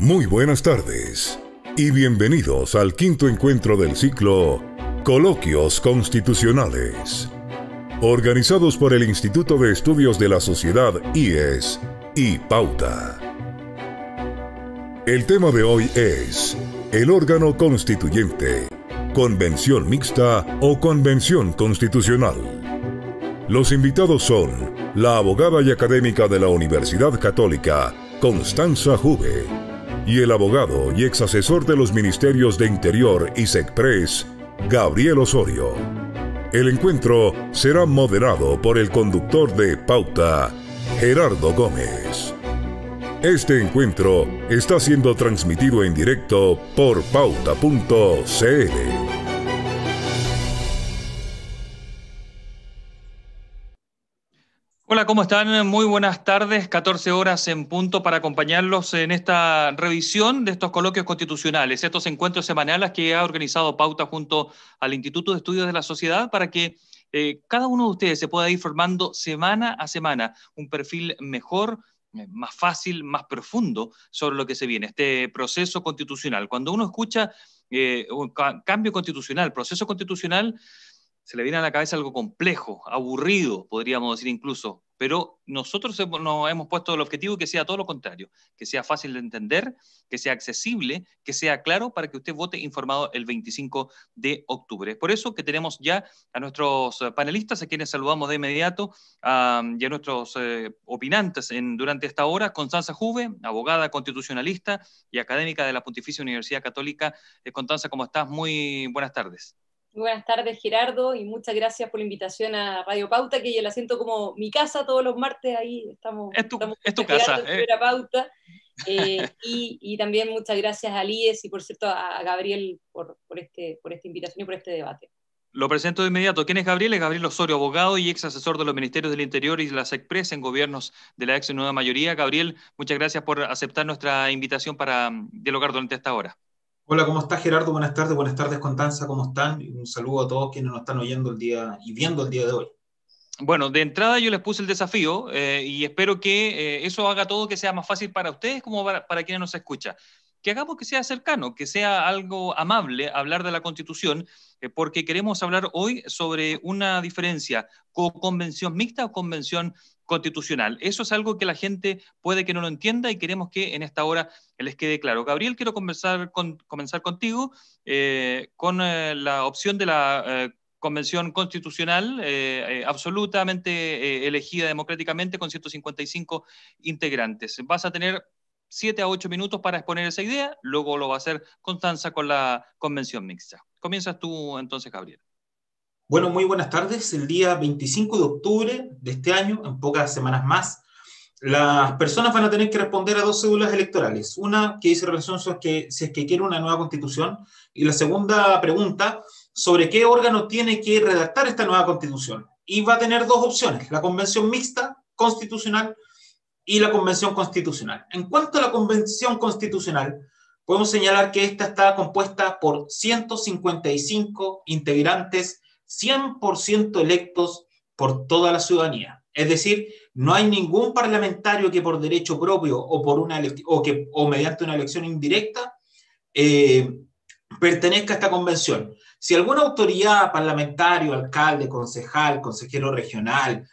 Muy buenas tardes y bienvenidos al quinto encuentro del ciclo Coloquios Constitucionales, organizados por el Instituto de Estudios de la Sociedad IES y Pauta. El tema de hoy es el órgano constituyente, convención mixta o convención constitucional. Los invitados son la abogada y académica de la Universidad Católica, Constanza Juve, y el abogado y ex asesor de los Ministerios de Interior y SECPRES, Gabriel Osorio. El encuentro será moderado por el conductor de Pauta, Gerardo Gómez. Este encuentro está siendo transmitido en directo por pauta.cl. Hola, ¿cómo están? Muy buenas tardes, 14 horas en punto para acompañarlos en esta revisión de estos coloquios constitucionales, estos encuentros semanales que ha organizado Pauta junto al Instituto de Estudios de la Sociedad para que cada uno de ustedes se pueda ir formando semana a semana un perfil mejor, más fácil, más profundo sobre lo que se viene, este proceso constitucional. Cuando uno escucha un cambio constitucional, proceso constitucional, se le viene a la cabeza algo complejo, aburrido, podríamos decir incluso, pero nosotros nos hemos puesto el objetivo que sea todo lo contrario, que sea fácil de entender, que sea accesible, que sea claro para que usted vote informado el 25 de octubre. Por eso que tenemos ya a nuestros panelistas, a quienes saludamos de inmediato, y a nuestros opinantes durante esta hora. Constanza Juve, abogada constitucionalista y académica de la Pontificia Universidad Católica. Constanza, ¿cómo estás? Muy buenas tardes. Muy buenas tardes, Gerardo, y muchas gracias por la invitación a Radio Pauta, que yo la siento como mi casa todos los martes, ahí estamos. Es tu casa. Pauta. Y también muchas gracias a IES y, por cierto, a Gabriel por esta invitación y por este debate. Lo presento de inmediato. ¿Quién es Gabriel? Es Gabriel Osorio, abogado y ex asesor de los Ministerios del Interior y de la SECPRES en gobiernos de la ex nueva mayoría. Gabriel, muchas gracias por aceptar nuestra invitación para dialogar durante esta hora. Hola, ¿cómo estás, Gerardo? Buenas tardes, Constanza, ¿cómo están? Y un saludo a todos quienes nos están oyendo el día y viendo el día de hoy. Bueno, de entrada yo les puse el desafío y espero que eso haga todo que sea más fácil para ustedes como para quienes nos escuchan. Que hagamos que sea cercano, que sea algo amable hablar de la Constitución, porque queremos hablar hoy sobre una diferencia, convención mixta o convención constitucional. Eso es algo que la gente puede que no lo entienda y queremos que en esta hora les quede claro. Gabriel, quiero comenzar contigo con la opción de la convención constitucional absolutamente elegida democráticamente con 155 integrantes. Vas a tener 7 a 8 minutos para exponer esa idea, luego lo va a hacer Constanza con la convención mixta. Comienzas tú entonces, Gabriel. Bueno, muy buenas tardes. El día 25 de octubre de este año, en pocas semanas más, las personas van a tener que responder a 2 cédulas electorales. Una que dice relación sobre si es que quiere una nueva constitución, y la segunda pregunta sobre qué órgano tiene que redactar esta nueva constitución. Y va a tener 2 opciones, la convención mixta constitucional y la convención constitucional. En cuanto a la convención constitucional, podemos señalar que esta está compuesta por 155 integrantes 100% electos por toda la ciudadanía. Es decir, no hay ningún parlamentario que por derecho propio o mediante una elección indirecta pertenezca a esta convención. Si alguna autoridad, parlamentario, alcalde, concejal, consejero regional,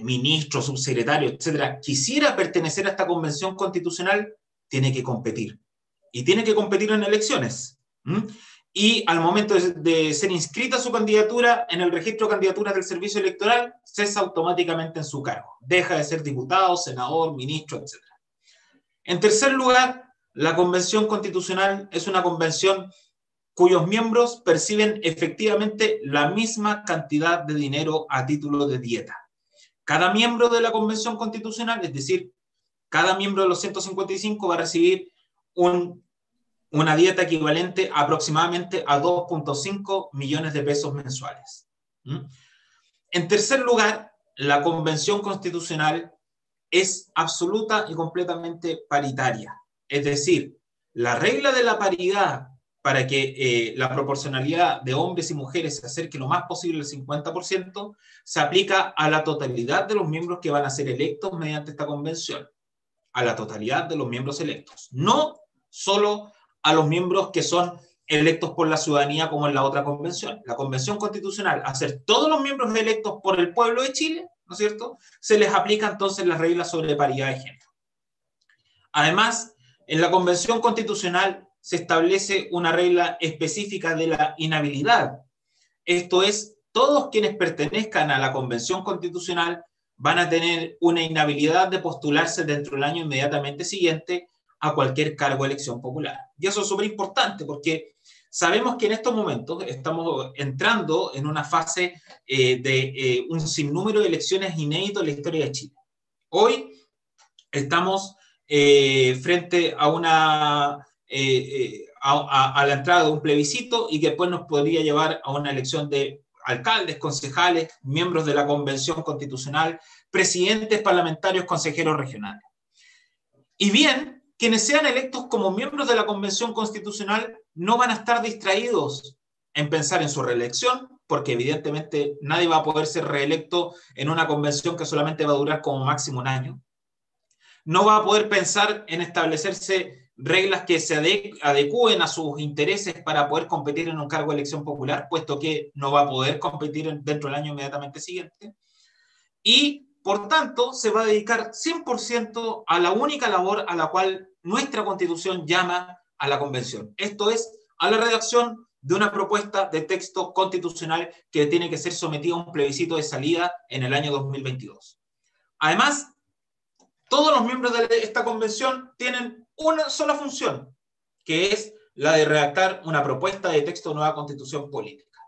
ministro, subsecretario, etcétera, quisiera pertenecer a esta convención constitucional, tiene que competir. Y tiene que competir en elecciones. Y al momento de ser inscrita su candidatura en el registro de candidaturas del servicio electoral, cesa automáticamente en su cargo. Deja de ser diputado, senador, ministro, etc. En tercer lugar, la convención constitucional es una convención cuyos miembros perciben efectivamente la misma cantidad de dinero a título de dieta. Cada miembro de la convención constitucional, es decir, cada miembro de los 155 va a recibir una dieta equivalente aproximadamente a 2.5 millones de pesos mensuales. En tercer lugar, la convención constitucional es absoluta y completamente paritaria. Es decir, la regla de la paridad para que la proporcionalidad de hombres y mujeres se acerque lo más posible al 50%, se aplica a la totalidad de los miembros que van a ser electos mediante esta convención. A la totalidad de los miembros electos. No solo a los miembros que son electos por la ciudadanía como en la otra convención. La convención constitucional, a ser todos los miembros electos por el pueblo de Chile, ¿no es cierto?, se les aplica entonces las reglas sobre paridad de género. Además, en la convención constitucional se establece una regla específica de la inhabilidad. Esto es, todos quienes pertenezcan a la convención constitucional van a tener una inhabilidad de postularse dentro del año inmediatamente siguiente a cualquier cargo de elección popular. Y eso es súper importante porque sabemos que en estos momentos estamos entrando en una fase de un sinnúmero de elecciones inédito en la historia de Chile. Hoy estamos frente a a la entrada de un plebiscito y que después nos podría llevar a una elección de alcaldes, concejales, miembros de la Convención Constitucional, presidentes parlamentarios, consejeros regionales. Y bien, quienes sean electos como miembros de la Convención Constitucional no van a estar distraídos en pensar en su reelección, porque evidentemente nadie va a poder ser reelecto en una convención que solamente va a durar como máximo un año. No va a poder pensar en establecerse reglas que se adecúen a sus intereses para poder competir en un cargo de elección popular, puesto que no va a poder competir dentro del año inmediatamente siguiente. Y, por tanto, se va a dedicar 100% a la única labor a la cual nuestra Constitución llama a la Convención. Esto es, a la redacción de una propuesta de texto constitucional que tiene que ser sometida a un plebiscito de salida en el año 2022. Además, todos los miembros de esta convención tienen una sola función, que es la de redactar una propuesta de texto de nueva constitución política.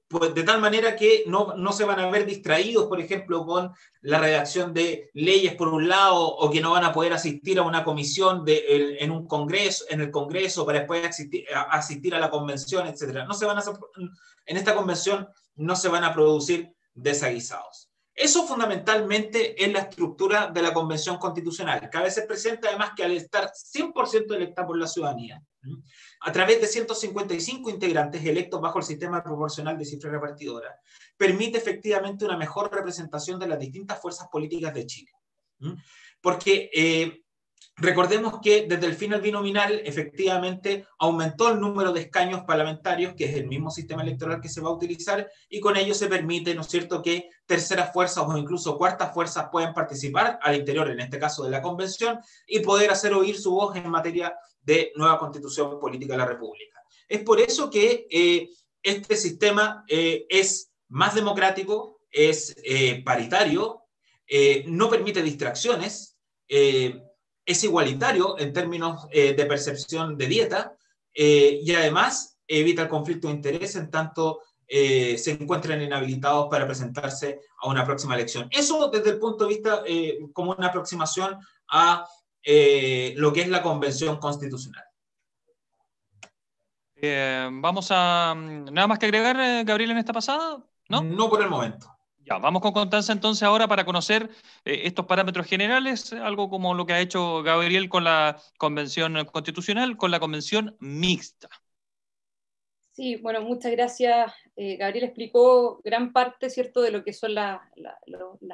Pues de tal manera que no se van a ver distraídos, por ejemplo, con la redacción de leyes por un lado, o que no van a poder asistir a una comisión en el Congreso para después asistir a la convención, etc. En esta convención no se van a producir desaguisados. Eso fundamentalmente es la estructura de la Convención Constitucional, que a veces presenta además que al estar 100% electa por la ciudadanía, a través de 155 integrantes electos bajo el sistema proporcional de cifra repartidora, permite efectivamente una mejor representación de las distintas fuerzas políticas de Chile. Porque recordemos que desde el fin al binominal efectivamente aumentó el número de escaños parlamentarios, que es el mismo sistema electoral que se va a utilizar, y con ello se permite, ¿no es cierto?, que terceras fuerzas o incluso cuartas fuerzas puedan participar al interior, en este caso de la convención, y poder hacer oír su voz en materia de nueva constitución política de la República. Es por eso que este sistema es más democrático, es paritario, no permite distracciones, es igualitario en términos de percepción de dieta y además evita el conflicto de interés en tanto se encuentran inhabilitados para presentarse a una próxima elección. Eso desde el punto de vista como una aproximación a lo que es la Convención Constitucional. Vamos a... ¿Nada más que agregar, Gabriel, en esta pasada? ¿No? No por el momento. Ya, vamos con Constanza entonces ahora para conocer estos parámetros generales, algo como lo que ha hecho Gabriel con la Convención Constitucional, con la Convención Mixta. Sí, bueno, muchas gracias. Gabriel explicó gran parte, ¿cierto?, de lo que son las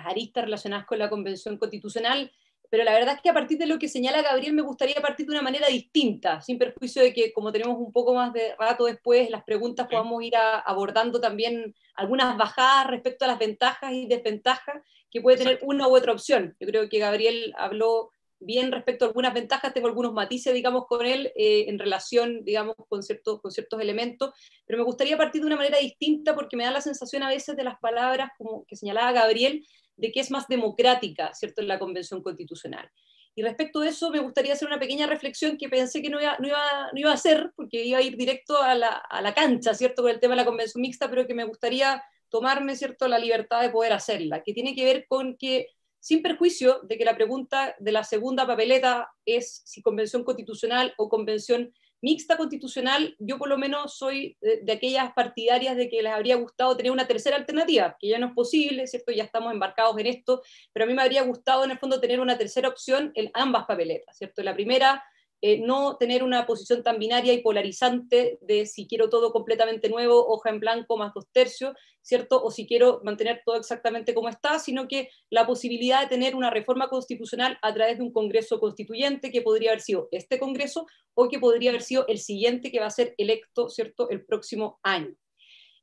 aristas relacionadas con la Convención Constitucional, pero la verdad es que a partir de lo que señala Gabriel me gustaría partir de una manera distinta, sin perjuicio de que como tenemos un poco más de rato después, las preguntas podamos ir abordando también algunas bajadas respecto a las ventajas y desventajas que puede tener una u otra opción. Yo creo que Gabriel habló bien respecto a algunas ventajas, tengo algunos matices, digamos, con él en relación, digamos, con ciertos elementos, pero me gustaría partir de una manera distinta porque me da la sensación a veces de las palabras, como que señalaba Gabriel, de que es más democrática, ¿cierto?, en la Convención Constitucional. Y respecto de eso me gustaría hacer una pequeña reflexión que pensé que no iba a hacer, porque iba a ir directo a la cancha, ¿cierto?, con el tema de la Convención Mixta, pero que me gustaría tomarme, ¿cierto?, la libertad de poder hacerla, que tiene que ver con que, sin perjuicio de que la pregunta de la segunda papeleta es si Convención Constitucional o Convención Mixta Constitucional, yo por lo menos soy de aquellas partidarias de que les habría gustado tener una tercera alternativa, que ya no es posible, ¿cierto? Ya estamos embarcados en esto, pero a mí me habría gustado en el fondo tener una tercera opción en ambas papeletas, ¿cierto? La primera no tener una posición tan binaria y polarizante de si quiero todo completamente nuevo, hoja en blanco más 2/3, ¿cierto? O si quiero mantener todo exactamente como está, sino que la posibilidad de tener una reforma constitucional a través de un Congreso constituyente que podría haber sido este Congreso o que podría haber sido el siguiente que va a ser electo, ¿cierto?, el próximo año.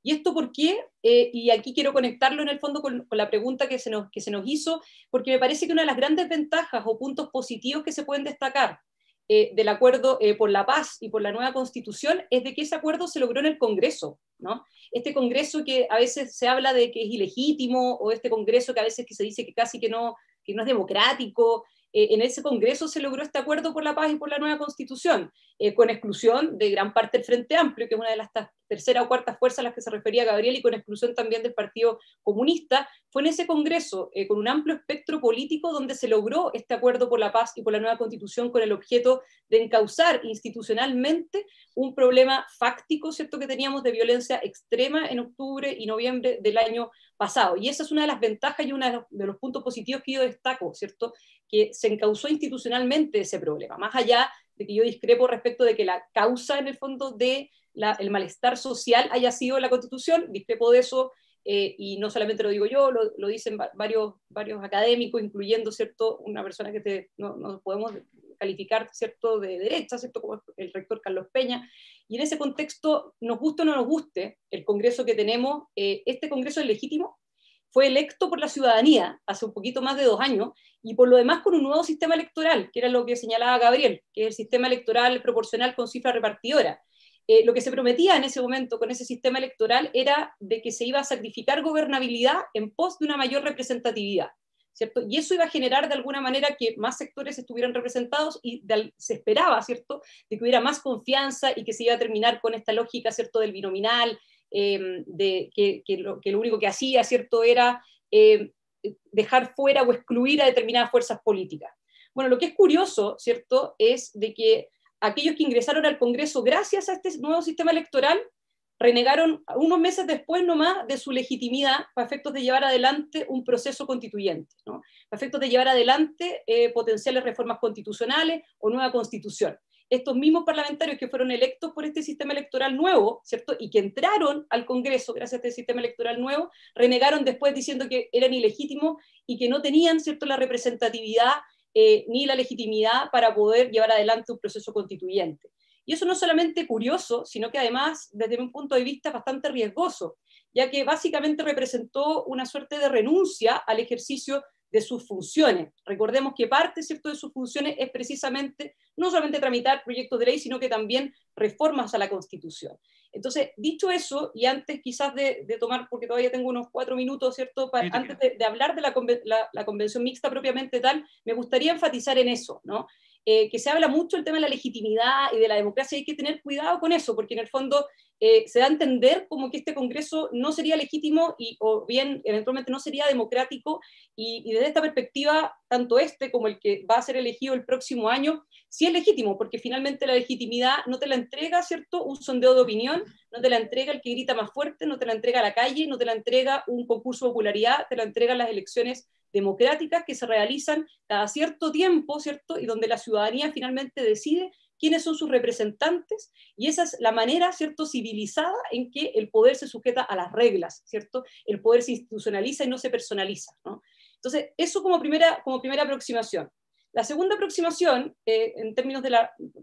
¿Y esto por qué? Y aquí quiero conectarlo en el fondo con la pregunta que se nos hizo, porque me parece que una de las grandes ventajas o puntos positivos que se pueden destacar del acuerdo por la paz y por la nueva constitución es de que ese acuerdo se logró en el Congreso, ¿no? Este Congreso que a veces se habla de que es ilegítimo, o este Congreso que a veces que se dice que casi que no es democrático. En ese Congreso se logró este acuerdo por la paz y por la nueva Constitución, con exclusión de gran parte del Frente Amplio, que es una de las tercera o cuarta fuerzas a las que se refería Gabriel, y con exclusión también del Partido Comunista. Fue en ese Congreso, con un amplio espectro político, donde se logró este acuerdo por la paz y por la nueva Constitución, con el objeto de encauzar institucionalmente un problema fáctico, ¿cierto?, que teníamos de violencia extrema en octubre y noviembre del año pasado. Y esa es una de las ventajas y uno de los puntos positivos que yo destaco, ¿cierto?, que se encauzó institucionalmente ese problema, más allá de que yo discrepo respecto de que la causa en el fondo de el malestar social haya sido la Constitución, discrepo de eso, y no solamente lo digo yo, lo dicen varios académicos, incluyendo, ¿cierto?, una persona que no podemos calificar, ¿cierto?, de derecha, ¿cierto?, como el rector Carlos Peña. Y en ese contexto, nos guste o no nos guste el Congreso que tenemos, este Congreso es legítimo, fue electo por la ciudadanía hace un poquito más de 2 años, y por lo demás con un nuevo sistema electoral, que era lo que señalaba Gabriel, que es el sistema electoral proporcional con cifra repartidora. Lo que se prometía en ese momento con ese sistema electoral era de que se iba a sacrificar gobernabilidad en pos de una mayor representatividad, ¿cierto? Y eso iba a generar de alguna manera que más sectores estuvieran representados, y se esperaba, ¿cierto?, de que hubiera más confianza y que se iba a terminar con esta lógica, ¿cierto?, del binominal, de que lo único que hacía, ¿cierto?, era dejar fuera o excluir a determinadas fuerzas políticas. Bueno, lo que es curioso, ¿cierto?, es de que aquellos que ingresaron al Congreso gracias a este nuevo sistema electoral renegaron unos meses después nomás de su legitimidad para efectos de llevar adelante un proceso constituyente, ¿no?, para efectos de llevar adelante potenciales reformas constitucionales o nueva constitución. Estos mismos parlamentarios que fueron electos por este sistema electoral nuevo, ¿cierto?, y que entraron al Congreso gracias a este sistema electoral nuevo, renegaron después diciendo que eran ilegítimos y que no tenían, ¿cierto?, la representatividad ni la legitimidad para poder llevar adelante un proceso constituyente. Y eso no es solamente curioso, sino que además, desde un punto de vista, bastante riesgoso, ya que básicamente representó una suerte de renuncia al ejercicio de sus funciones. Recordemos que parte, ¿cierto?, de sus funciones es precisamente no solamente tramitar proyectos de ley, sino que también reformas a la Constitución. Entonces, dicho eso, y antes quizás de tomar, porque todavía tengo unos 4 minutos, ¿cierto?, antes de hablar de la convención mixta propiamente tal, me gustaría enfatizar en eso, ¿no? Que se habla mucho el tema de la legitimidad y de la democracia, y hay que tener cuidado con eso, porque en el fondo se da a entender como que este Congreso no sería legítimo o bien eventualmente no sería democrático, y desde esta perspectiva, tanto este como el que va a ser elegido el próximo año, sí es legítimo, porque finalmente la legitimidad no te la entrega, ¿cierto?, un sondeo de opinión, no te la entrega el que grita más fuerte, no te la entrega la calle, no te la entrega un concurso de popularidad, te la entregan las elecciones democráticas que se realizan cada cierto tiempo, ¿cierto?, y donde la ciudadanía finalmente decide quiénes son sus representantes, y esa es la manera, ¿cierto?, civilizada en que el poder se sujeta a las reglas, ¿cierto? El poder se institucionaliza y no se personaliza, ¿no? Entonces, eso como primera aproximación. La segunda aproximación, en términos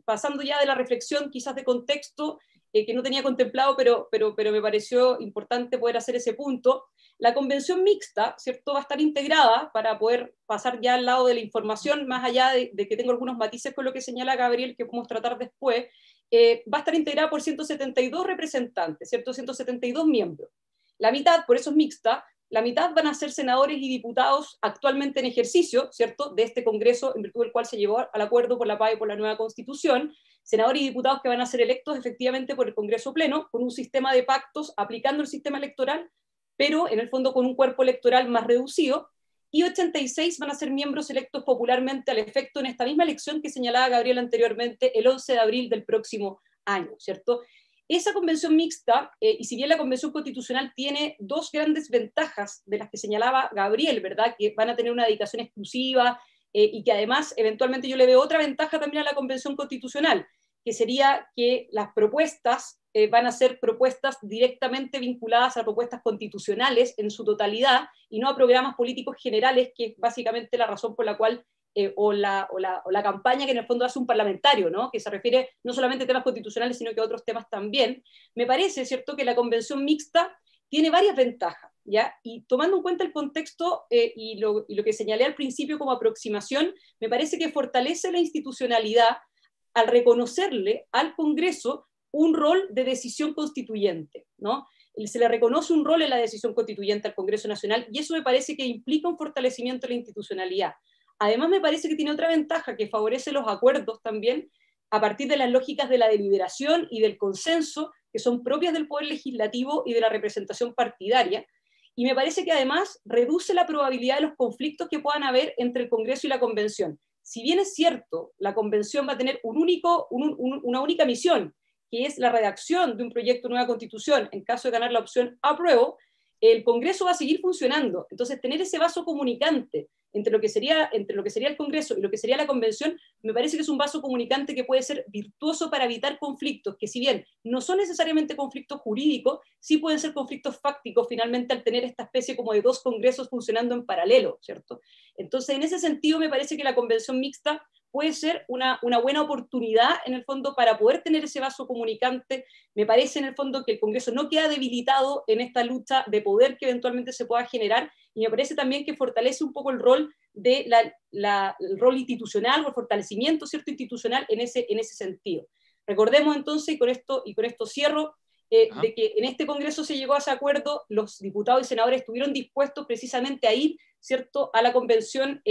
pasando ya de la reflexión quizás de contexto, que no tenía contemplado, pero me pareció importante poder hacer ese punto. La convención mixta, ¿cierto?, va a estar integrada, para poder pasar ya al lado de la información, más allá de que tengo algunos matices con lo que señala Gabriel, que podemos tratar después, va a estar integrada por 172 representantes, ¿cierto?, 172 miembros. La mitad, por eso es mixta, la mitad van a ser senadores y diputados actualmente en ejercicio, ¿cierto?, de este Congreso, en virtud del cual se llevó al acuerdo por la paz y por la nueva Constitución, senadores y diputados que van a ser electos efectivamente por el Congreso Pleno, con un sistema de pactos aplicando el sistema electoral, pero en el fondo con un cuerpo electoral más reducido, y 86 van a ser miembros electos popularmente al efecto en esta misma elección que señalaba Gabriel anteriormente, el 11 de abril del próximo año, ¿cierto? Esa convención mixta, y si bien la convención constitucional tiene 2 grandes ventajas de las que señalaba Gabriel, ¿verdad?, que van a tener una dedicación exclusiva y que además eventualmente yo le veo otra ventaja también a la Convención Constitucional, que sería que las propuestas van a ser propuestas directamente vinculadas a propuestas constitucionales en su totalidad y no a programas políticos generales, que es básicamente la razón por la cual, o la campaña que en el fondo hace un parlamentario, ¿no? Que se refiere no solamente a temas constitucionales, sino que a otros temas también. Me parece, ¿cierto?, que la convención mixta tiene varias ventajas, ¿ya? Y tomando en cuenta el contexto y lo que señalé al principio como aproximación, me parece que fortalece la institucionalidad al reconocerle al Congreso un rol de decisión constituyente, ¿no? Se le reconoce un rol en la decisión constituyente al Congreso Nacional y eso me parece que implica un fortalecimiento de la institucionalidad. Además me parece que tiene otra ventaja que favorece los acuerdos también a partir de las lógicas de la deliberación y del consenso que son propias del Poder Legislativo y de la representación partidaria, y me parece que además reduce la probabilidad de los conflictos que puedan haber entre el Congreso y la Convención. Si bien es cierto, la Convención va a tener una única misión, que es la redacción de un proyecto de nueva Constitución, en caso de ganar la opción apruebo, el Congreso va a seguir funcionando. Entonces, tener ese vaso comunicante entre lo que sería el Congreso y lo que sería la Convención, me parece que es un vaso comunicante que puede ser virtuoso para evitar conflictos, que si bien no son necesariamente conflictos jurídicos, sí pueden ser conflictos fácticos finalmente al tener esta especie como de dos congresos funcionando en paralelo, ¿cierto? Entonces, en ese sentido, me parece que la convención mixta puede ser una buena oportunidad, en el fondo, para poder tener ese vaso comunicante. Me parece, en el fondo, que el Congreso no queda debilitado en esta lucha de poder que eventualmente se pueda generar, y me parece también que fortalece un poco el rol el rol institucional o el fortalecimiento, ¿cierto?, institucional en ese sentido. Recordemos entonces, y con esto cierro, de que en este Congreso se llegó a ese acuerdo, los diputados y senadores estuvieron dispuestos precisamente a ir, ¿cierto?, a la convención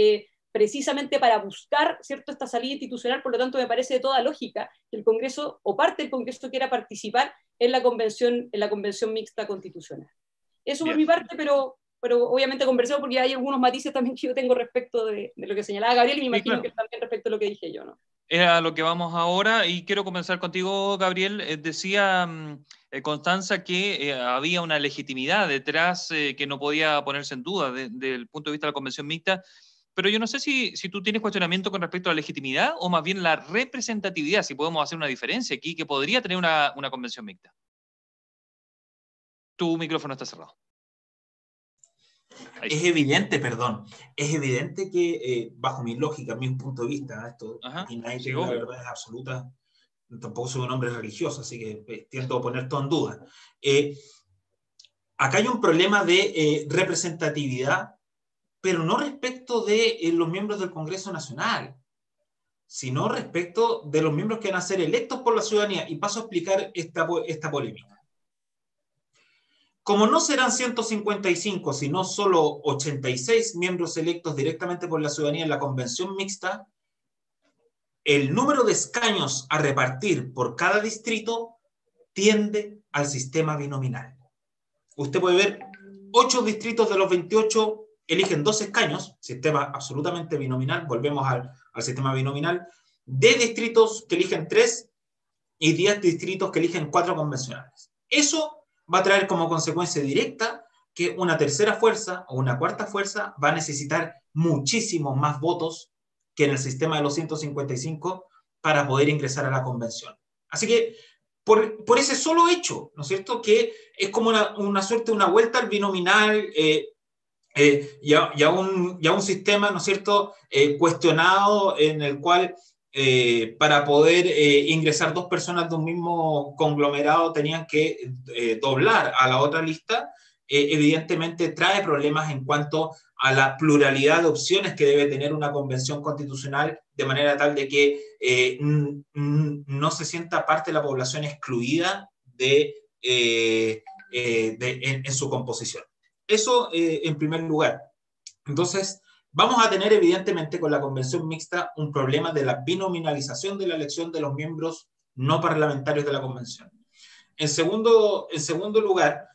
precisamente para buscar, ¿cierto?, esta salida institucional. Por lo tanto, me parece de toda lógica que el Congreso, o parte del Congreso, quiera participar en la convención mixta constitucional. Eso por mi parte, pero obviamente conversemos porque hay algunos matices también que yo tengo respecto de lo que señalaba Gabriel, y me imagino que también respecto a lo que dije yo, ¿no? Era lo que vamos ahora, y quiero comenzar contigo, Gabriel. Decía Constanza que había una legitimidad detrás que no podía ponerse en duda desde el punto de vista de la convención mixta, pero yo no sé si tú tienes cuestionamiento con respecto a la legitimidad o más bien la representatividad, si podemos hacer una diferencia aquí, que podría tener una convención mixta. Tu micrófono está cerrado. Ahí. Es evidente que, bajo mi lógica, mi punto de vista, esto, y nadie tiene la verdad es absoluta, tampoco soy un hombre religioso, así que tiendo a poner todo en duda. Acá hay un problema de representatividad, pero no respecto de los miembros del Congreso Nacional, sino respecto de los miembros que van a ser electos por la ciudadanía. Y paso a explicar esta polémica. Como no serán 155, sino solo 86 miembros electos directamente por la ciudadanía en la convención mixta, el número de escaños a repartir por cada distrito tiende al sistema binominal. Usted puede ver 8 distritos de los 28 eligen 2 escaños, sistema absolutamente binominal, volvemos al sistema binominal, 10 distritos que eligen 3 y 10 distritos que eligen 4 convencionales. Eso va a traer como consecuencia directa que una tercera fuerza o una cuarta fuerza va a necesitar muchísimos más votos que en el sistema de los 155 para poder ingresar a la convención. Así que, por ese solo hecho, ¿no es cierto?, que es como una suerte, una vuelta al binominal y a un sistema, ¿no es cierto?, cuestionado, en el cual para poder ingresar 2 personas de un mismo conglomerado tenían que doblar a la otra lista. Evidentemente trae problemas en cuanto a la pluralidad de opciones que debe tener una convención constitucional, de manera tal de que no se sienta parte de la población excluida en su composición. Eso en primer lugar. Entonces, vamos a tener evidentemente con la convención mixta un problema de la binominalización de la elección de los miembros no parlamentarios de la convención. En segundo lugar,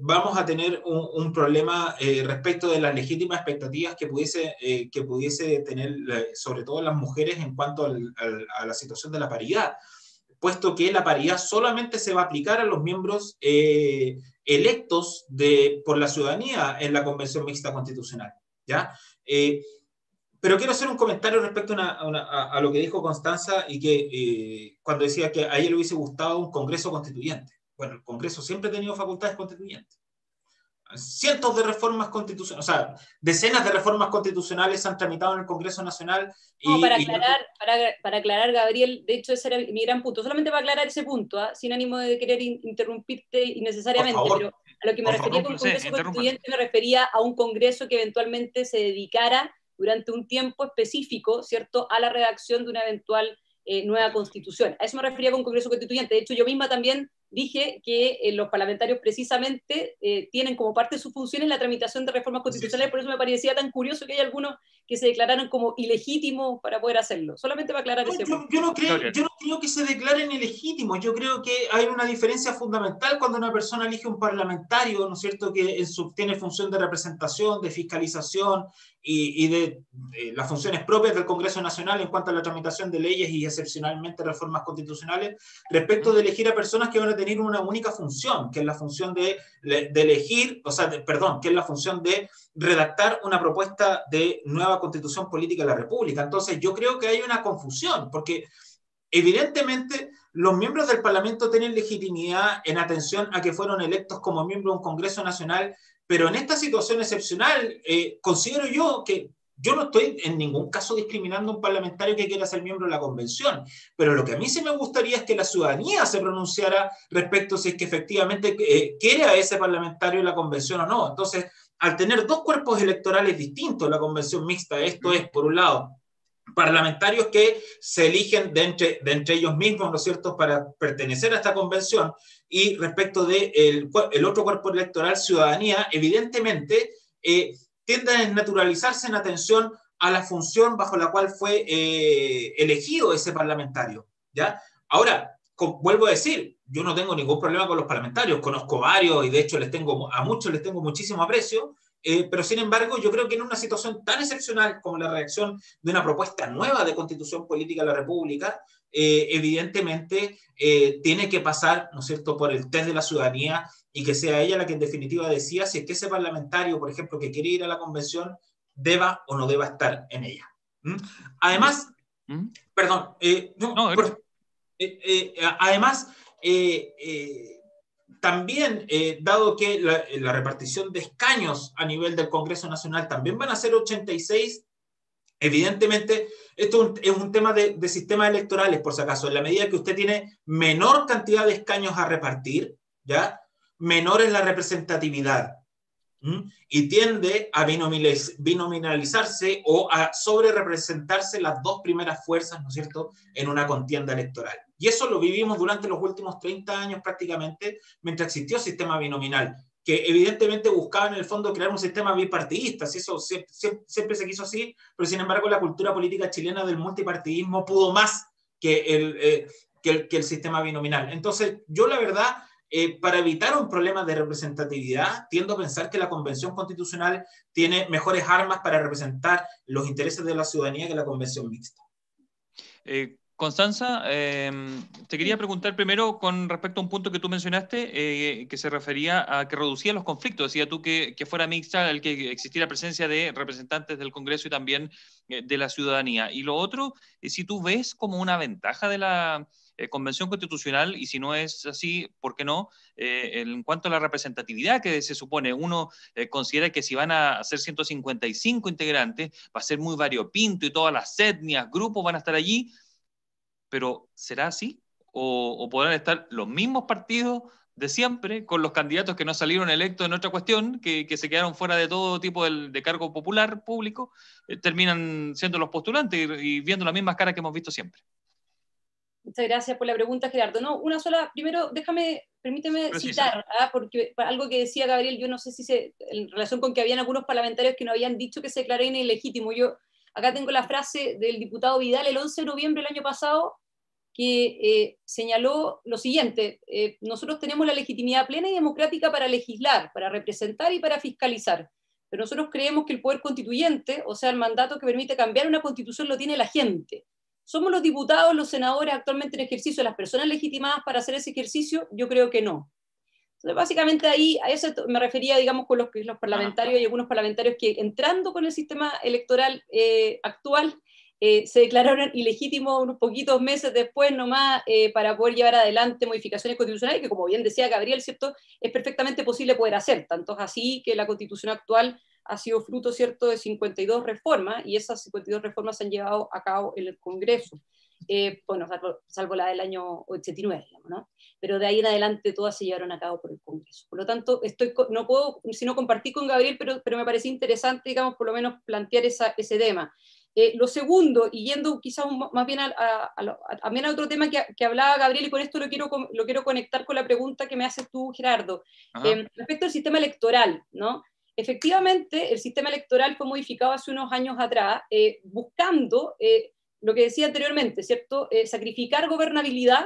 vamos a tener un problema respecto de las legítimas expectativas que pudiese tener sobre todo las mujeres en cuanto a la situación de la paridad, puesto que la paridad solamente se va a aplicar a los miembros electos por la ciudadanía en la convención mixta constitucional, ¿ya? Pero quiero hacer un comentario respecto a lo que dijo Constanza y que cuando decía que a ella le hubiese gustado un Congreso constituyente. Bueno, el Congreso siempre ha tenido facultades constituyentes. Cientos de reformas constitucionales, o sea, decenas de reformas constitucionales se han tramitado en el Congreso Nacional. No, para aclarar, Gabriel, de hecho ese era mi gran punto, solamente para aclarar ese punto, sin ánimo de querer interrumpirte innecesariamente, pero a lo que me refería con Congreso Constituyente me refería a un Congreso que eventualmente se dedicara durante un tiempo específico, ¿cierto?, a la redacción de una eventual nueva Constitución. A eso me refería con Congreso Constituyente. De hecho, yo misma también dije que los parlamentarios precisamente tienen como parte de sus funciones la tramitación de reformas constitucionales, por eso me parecía tan curioso que hay algunos que se declararan como ilegítimos para poder hacerlo. Solamente para aclarar ese punto. Yo no creo que se declaren ilegítimos. Yo creo que hay una diferencia fundamental cuando una persona elige un parlamentario, ¿no es cierto?, que tiene función de representación, de fiscalización y de las funciones propias del Congreso Nacional en cuanto a la tramitación de leyes y excepcionalmente reformas constitucionales, respecto de elegir a personas que van a tener una única función, que es la función de elegir, que es la función de redactar una propuesta de nueva constitución política de la República. Entonces yo creo que hay una confusión, porque evidentemente los miembros del Parlamento tienen legitimidad en atención a que fueron electos como miembros de un Congreso Nacional, pero en esta situación excepcional considero yo que yo no estoy en ningún caso discriminando a un parlamentario que quiera ser miembro de la convención, pero lo que a mí sí me gustaría es que la ciudadanía se pronunciara respecto a si es que efectivamente quiere a ese parlamentario en la convención o no. Entonces, al tener dos cuerpos electorales distintos, la convención mixta, esto es, por un lado, parlamentarios que se eligen de entre ellos mismos, ¿no es cierto?, para pertenecer a esta convención, y respecto del otro cuerpo electoral, ciudadanía, evidentemente, tiende a desnaturalizarse en atención a la función bajo la cual fue elegido ese parlamentario, ¿ya? Ahora, vuelvo a decir, yo no tengo ningún problema con los parlamentarios, conozco varios y de hecho a muchos les tengo muchísimo aprecio, pero sin embargo yo creo que en una situación tan excepcional como la redacción de una propuesta nueva de Constitución Política de la República, evidentemente tiene que pasar, ¿no es cierto?, por el test de la ciudadanía y que sea ella la que en definitiva decida si es que ese parlamentario, por ejemplo, que quiere ir a la convención, deba o no deba estar en ella. Además, perdón, además, también, dado que la repartición de escaños a nivel del Congreso Nacional también van a ser 86, evidentemente, esto es un tema de sistemas electorales, por si acaso. En la medida que usted tiene menor cantidad de escaños a repartir, ¿ya?, menor es la representatividad. Y tiende a binominalizarse o a sobrerepresentarse las dos primeras fuerzas, ¿no es cierto?, en una contienda electoral. Y eso lo vivimos durante los últimos 30 años prácticamente, mientras existió el sistema binominal, que evidentemente buscaba en el fondo crear un sistema bipartidista. Si eso siempre se quiso así, pero sin embargo la cultura política chilena del multipartidismo pudo más que el sistema binominal. Entonces, yo la verdad, para evitar un problema de representatividad, tiendo a pensar que la Convención Constitucional tiene mejores armas para representar los intereses de la ciudadanía que la Convención Mixta. Constanza, te quería preguntar primero con respecto a un punto que tú mencionaste, que se refería a que reducía los conflictos. Decía tú que fuera mixta, el que existiera presencia de representantes del Congreso y también de la ciudadanía. Y lo otro, si tú ves como una ventaja de la Convención Constitucional, y si no es así, ¿por qué no? En cuanto a la representatividad que se supone, uno considera que si van a ser 155 integrantes, va a ser muy variopinto y todas las etnias, grupos van a estar allí. Pero ¿será así? ¿O podrán estar los mismos partidos de siempre, con los candidatos que no salieron electos en otra cuestión, que se quedaron fuera de todo tipo de cargo popular, público, terminan siendo los postulantes y viendo las mismas caras que hemos visto siempre? Muchas gracias por la pregunta, Gerardo. No, una sola, primero, permíteme citar, porque algo que decía Gabriel, yo no sé si en relación con que habían algunos parlamentarios que no habían dicho que se declararan ilegítimo. Yo acá tengo la frase del diputado Vidal el 11 de noviembre del año pasado, que señaló lo siguiente: nosotros tenemos la legitimidad plena y democrática para legislar, para representar y para fiscalizar, pero nosotros creemos que el poder constituyente, o sea, el mandato que permite cambiar una constitución, lo tiene la gente. ¿Somos los diputados, los senadores actualmente en ejercicio, las personas legitimadas para hacer ese ejercicio? Yo creo que no. Entonces, básicamente ahí, a eso me refería, digamos, con los parlamentarios y algunos parlamentarios que entrando con el sistema electoral actual, se declararon ilegítimos unos poquitos meses después nomás para poder llevar adelante modificaciones constitucionales que, como bien decía Gabriel, ¿cierto?, es perfectamente posible poder hacer, tanto es así que la Constitución actual ha sido fruto, ¿cierto?, de 52 reformas, y esas 52 reformas se han llevado a cabo en el Congreso. Bueno, salvo la del año 89, digamos, ¿no? Pero de ahí en adelante todas se llevaron a cabo por el Congreso. Por lo tanto, no puedo sino compartir con Gabriel, pero me parecía interesante, digamos, por lo menos plantear ese tema. Lo segundo, y yendo quizás más bien también a otro tema que hablaba Gabriel, y con esto lo quiero conectar con la pregunta que me haces tú, Gerardo, respecto al sistema electoral, ¿no? Efectivamente, el sistema electoral fue modificado hace unos años atrás, buscando lo que decía anteriormente, ¿cierto? Sacrificar gobernabilidad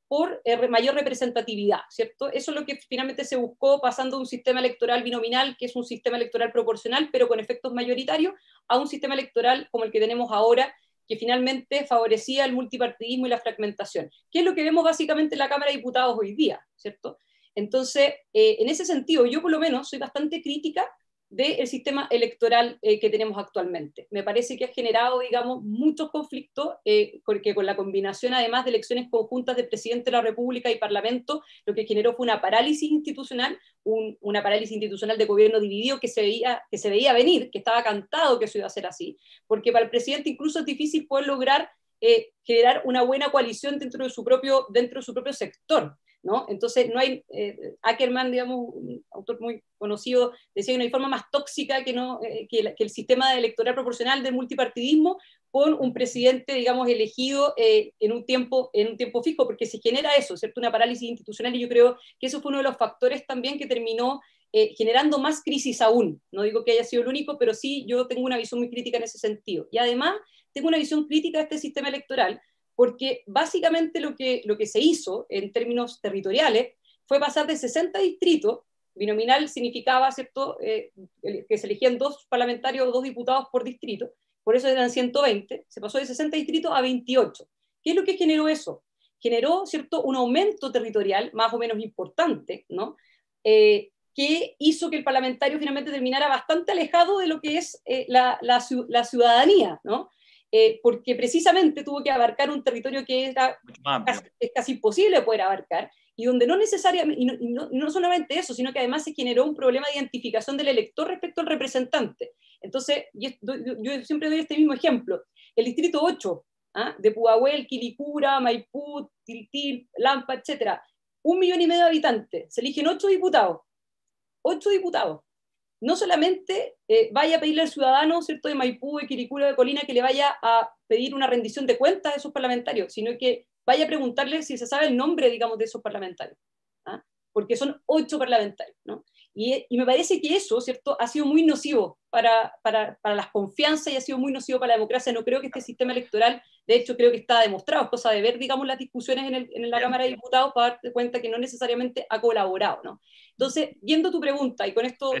por mayor representatividad, ¿cierto? Eso es lo que finalmente se buscó, pasando de un sistema electoral binominal, que es un sistema electoral proporcional, pero con efectos mayoritarios, a un sistema electoral como el que tenemos ahora, que finalmente favorecía el multipartidismo y la fragmentación, que es lo que vemos básicamente en la Cámara de Diputados hoy día, ¿cierto? Entonces, en ese sentido, yo por lo menos soy bastante crítica del sistema electoral que tenemos actualmente. Me parece que ha generado, digamos, muchos conflictos, porque con la combinación, además de elecciones conjuntas de presidente de la República y Parlamento, lo que generó fue una parálisis institucional, una parálisis institucional de gobierno dividido que se veía venir, que estaba cantado que eso iba a ser así, porque para el presidente incluso es difícil poder lograr generar una buena coalición dentro de su propio sector, ¿no? Entonces no hay, Ackerman, digamos, un autor muy conocido, decía que no hay forma más tóxica que el sistema electoral proporcional del multipartidismo con un presidente, digamos, elegido en un tiempo fijo, porque se genera eso, ¿cierto? Una parálisis institucional, y yo creo que eso fue uno de los factores también que terminó generando más crisis aún. No digo que haya sido el único, pero sí yo tengo una visión muy crítica en ese sentido. Y además tengo una visión crítica de este sistema electoral, porque básicamente lo que se hizo en términos territoriales fue pasar de 60 distritos, binominal significaba, ¿cierto?, que se elegían 2 parlamentarios o 2 diputados por distrito, por eso eran 120, se pasó de 60 distritos a 28. ¿Qué es lo que generó eso? Generó, ¿cierto?, un aumento territorial más o menos importante, ¿no?, que hizo que el parlamentario finalmente terminara bastante alejado de lo que es la ciudadanía, ¿no? Porque precisamente tuvo que abarcar un territorio que es casi imposible poder abarcar, y donde no necesariamente, y no solamente eso, sino que además se generó un problema de identificación del elector respecto al representante. Entonces, yo siempre doy este mismo ejemplo. El distrito 8, de Pudahuel, Quilicura, Maipú, Tiltil, Lampa, etc., 1,5 millones de habitantes, se eligen 8 diputados. 8 diputados. No solamente vaya a pedirle al ciudadano, ¿cierto?, de Maipú, de Quilicura, de Colina, que le vaya a pedir una rendición de cuentas a esos parlamentarios, sino que vaya a preguntarle si se sabe el nombre, digamos, de esos parlamentarios, porque son 8 parlamentarios, ¿no? Y me parece que eso, ¿cierto?, ha sido muy nocivo para las confianzas y ha sido muy nocivo para la democracia. No creo que este sistema electoral, de hecho, creo que está demostrado, es cosa de ver, digamos, las discusiones en la Cámara de Diputados para darte cuenta que no necesariamente ha colaborado, ¿no? Entonces, viendo tu pregunta, y con esto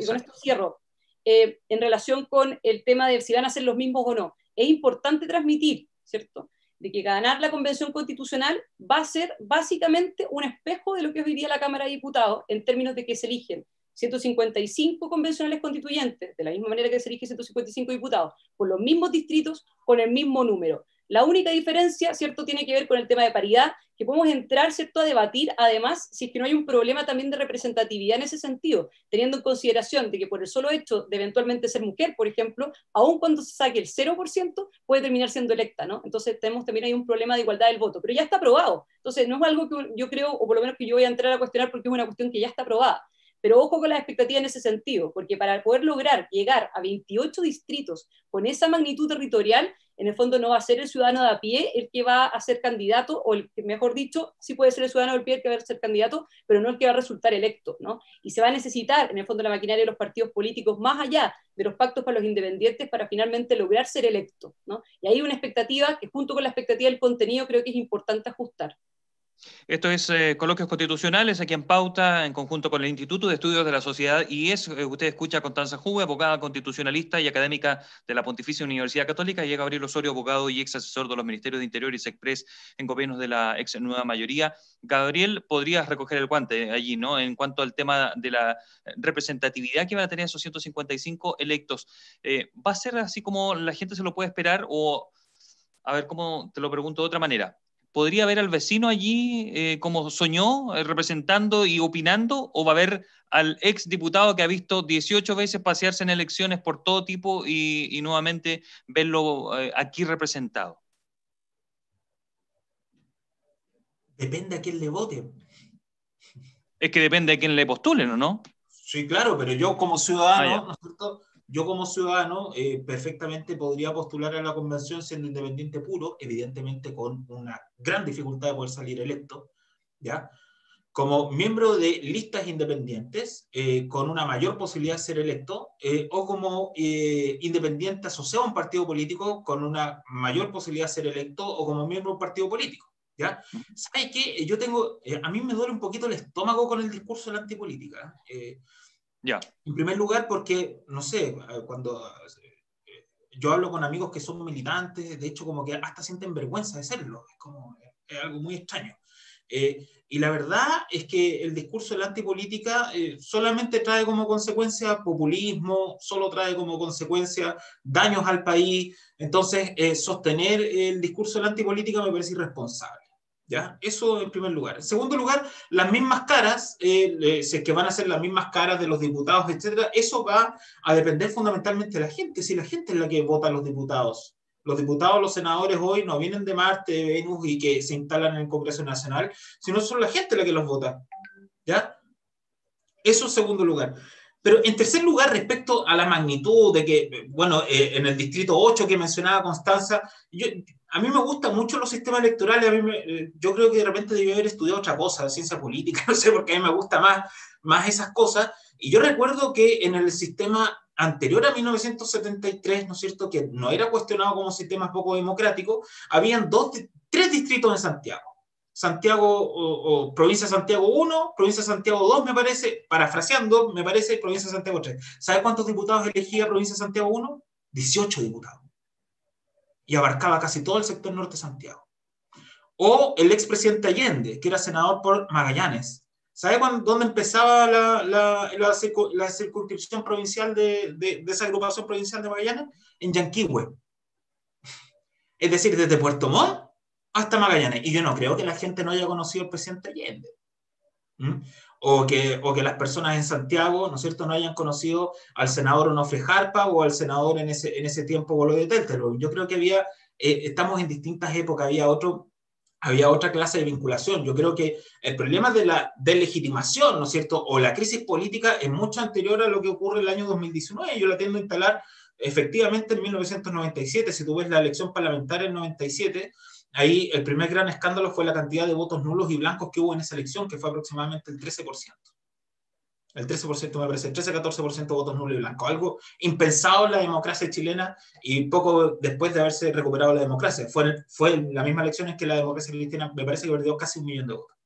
cierro, en relación con el tema de si van a ser los mismos o no, es importante transmitir, ¿cierto?, de que ganar la Convención Constitucional va a ser básicamente un espejo de lo que es hoy día la Cámara de Diputados, en términos de que se eligen 155 convencionales constituyentes, de la misma manera que se eligen 155 diputados, con los mismos distritos, con el mismo número. La única diferencia, ¿cierto?, tiene que ver con el tema de paridad, que podemos entrar, ¿cierto?, a debatir, además, si es que no hay un problema también de representatividad en ese sentido, teniendo en consideración de que por el solo hecho de eventualmente ser mujer, por ejemplo, aun cuando se saque el 0%, puede terminar siendo electa, ¿no? Entonces tenemos también ahí un problema de igualdad del voto, pero ya está aprobado. Entonces no es algo que yo creo, o por lo menos que yo voy a entrar a cuestionar, porque es una cuestión que ya está aprobada. Pero ojo con las expectativas en ese sentido, porque para poder lograr llegar a 28 distritos con esa magnitud territorial, en el fondo no va a ser el ciudadano de a pie el que va a ser candidato, o el que, mejor dicho, sí puede ser el ciudadano de a pie el que va a ser candidato, pero no el que va a resultar electo, ¿no? Y se va a necesitar, en el fondo, la maquinaria de los partidos políticos, más allá de los pactos para los independientes, para finalmente lograr ser electo, ¿no? Y hay una expectativa que, junto con la expectativa del contenido, creo que es importante ajustar. Esto es Coloquios Constitucionales, aquí en Pauta, en conjunto con el Instituto de Estudios de la Sociedad IES. Usted escucha a Constanza Juve, abogada constitucionalista y académica de la Pontificia Universidad Católica, y a Gabriel Osorio, abogado y ex asesor de los Ministerios de Interior y SECPRES en gobiernos de la ex nueva mayoría. Gabriel, podrías recoger el guante allí, ¿no? En cuanto al tema de la representatividad que van a tener esos 155 electos. ¿Va a ser así como la gente se lo puede esperar? O, a ver, ¿cómo te lo pregunto de otra manera? ¿Podría haber al vecino allí como soñó, representando y opinando? ¿O va a haber al ex diputado que ha visto 18 veces pasearse en elecciones por todo tipo y nuevamente verlo aquí representado? Depende a quién le vote. Es que depende de quién le postulen, ¿o no? Sí, claro, pero yo como ciudadano, ¿no es cierto? Yo como ciudadano perfectamente podría postular a la convención siendo independiente puro, evidentemente con una gran dificultad de poder salir electo, ¿ya? Como miembro de listas independientes, con una mayor posibilidad de ser electo, o como independiente asociado a un partido político con una mayor posibilidad de ser electo, o como miembro de un partido político, ¿ya? ¿Sabes qué? Yo tengo, a mí me duele un poquito el estómago con el discurso de la antipolítica. Ya. En primer lugar, porque, no sé, cuando yo hablo con amigos que son militantes, de hecho, como que hasta sienten vergüenza de serlo. Es como, es algo muy extraño. Y la verdad es que el discurso de la antipolítica solamente trae como consecuencia populismo, solo trae como consecuencia daños al país. Entonces, sostener el discurso de la antipolítica me parece irresponsable. ¿Ya? Eso en primer lugar. En segundo lugar, las mismas caras, si es que van a ser las mismas caras de los diputados, etcétera, eso va a depender fundamentalmente de la gente. Si la gente es la que vota a los diputados, los senadores hoy no vienen de Marte, de Venus y que se instalan en el Congreso Nacional, sino son la gente la que los vota. ¿Ya? Eso en segundo lugar. Pero en tercer lugar, respecto a la magnitud de que, bueno, en el distrito 8 que mencionaba Constanza, a mí me gustan mucho los sistemas electorales, yo creo que de repente debí haber estudiado otra cosa, ciencia política, no sé, porque a mí me gusta más esas cosas. Y yo recuerdo que en el sistema anterior a 1973, ¿no es cierto?, que no era cuestionado como sistema poco democrático, habían tres distritos en Santiago. Santiago o provincia de Santiago 1, provincia de Santiago 2, me parece, parafraseando, me parece, provincia de Santiago 3. ¿Sabe cuántos diputados elegía provincia de Santiago 1? 18 diputados. Y abarcaba casi todo el sector norte de Santiago. O el expresidente Allende, que era senador por Magallanes. ¿Sabe dónde empezaba la circunscripción provincial de esa agrupación provincial de Magallanes? En Yanquihue. Es decir, desde Puerto Montt hasta Magallanes. Y yo no creo que la gente no haya conocido al presidente Allende. O que las personas en Santiago, ¿no es cierto?, no hayan conocido al senador Onofre Jarpa o al senador en ese tiempo Boloy de Teltelo. Yo creo que estamos en distintas épocas, había otra clase de vinculación. Yo creo que el problema de la deslegitimación, ¿no es cierto?, o la crisis política es mucho anterior a lo que ocurre en el año 2019. Yo la tiendo a instalar efectivamente en 1997. Si tú ves la elección parlamentaria en 97, ahí el primer gran escándalo fue la cantidad de votos nulos y blancos que hubo en esa elección, que fue aproximadamente el 13%. El 13% me parece, el 13-14% de votos nulos y blancos. Algo impensado en la democracia chilena y poco después de haberse recuperado la democracia. Fue la misma elección en que la democracia cristiana me parece que perdió casi 1 millón de votos.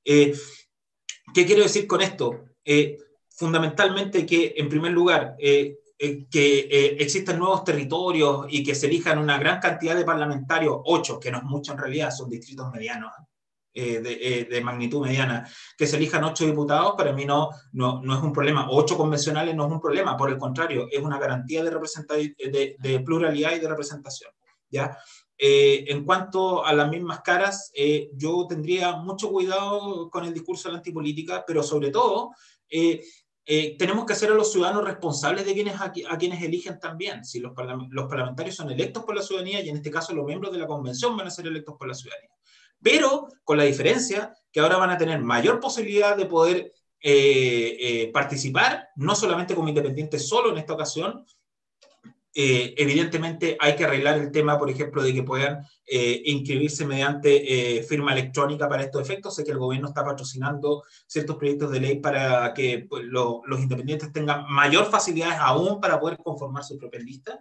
¿Qué quiero decir con esto? Fundamentalmente que, en primer lugar, que existan nuevos territorios y que se elijan una gran cantidad de parlamentarios, 8, que no es mucho en realidad, son distritos medianos, de magnitud mediana, que se elijan 8 diputados, para mí no es un problema. 8 convencionales no es un problema, por el contrario, es una garantía de pluralidad y de representación, ¿ya? En cuanto a las mismas caras, yo tendría mucho cuidado con el discurso de la antipolítica, pero sobre todo tenemos que hacer a los ciudadanos responsables de a quienes eligen también. Si los parlamentarios son electos por la ciudadanía, y en este caso los miembros de la convención van a ser electos por la ciudadanía, pero con la diferencia que ahora van a tener mayor posibilidad de poder participar, no solamente como independientes solo en esta ocasión. Evidentemente hay que arreglar el tema, por ejemplo, de que puedan inscribirse mediante firma electrónica para estos efectos. Sé que el gobierno está patrocinando ciertos proyectos de ley para que pues, los independientes tengan mayor facilidades aún para poder conformar su propia lista.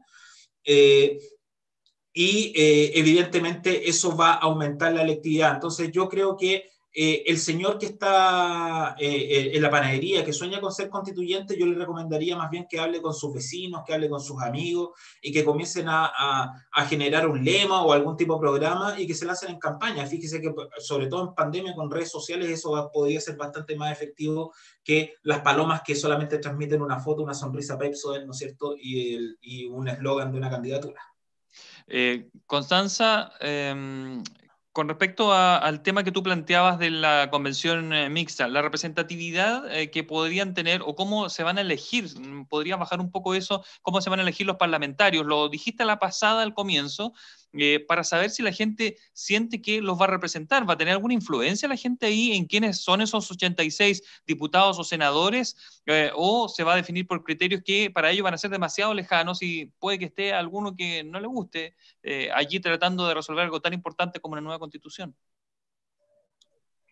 Evidentemente eso va a aumentar la electividad. Entonces yo creo que el señor que está en la panadería, que sueña con ser constituyente, yo le recomendaría más bien que hable con sus vecinos, que hable con sus amigos y que comiencen a generar un lema o algún tipo de programa y que se lancen en campaña. Fíjese que sobre todo en pandemia con redes sociales eso podría ser bastante más efectivo que las palomas que solamente transmiten una foto, una sonrisa Pepsodent, ¿no es cierto? Y un eslogan de una candidatura. Constanza, con respecto al tema que tú planteabas de la convención mixta, la representatividad que podrían tener o cómo se van a elegir, podría bajar un poco eso, cómo se van a elegir los parlamentarios, lo dijiste a la pasada al comienzo, para saber si la gente siente que los va a representar, ¿va a tener alguna influencia la gente ahí en quiénes son esos 86 diputados o senadores, o se va a definir por criterios que para ellos van a ser demasiado lejanos y puede que esté alguno que no le guste allí tratando de resolver algo tan importante como una nueva constitución?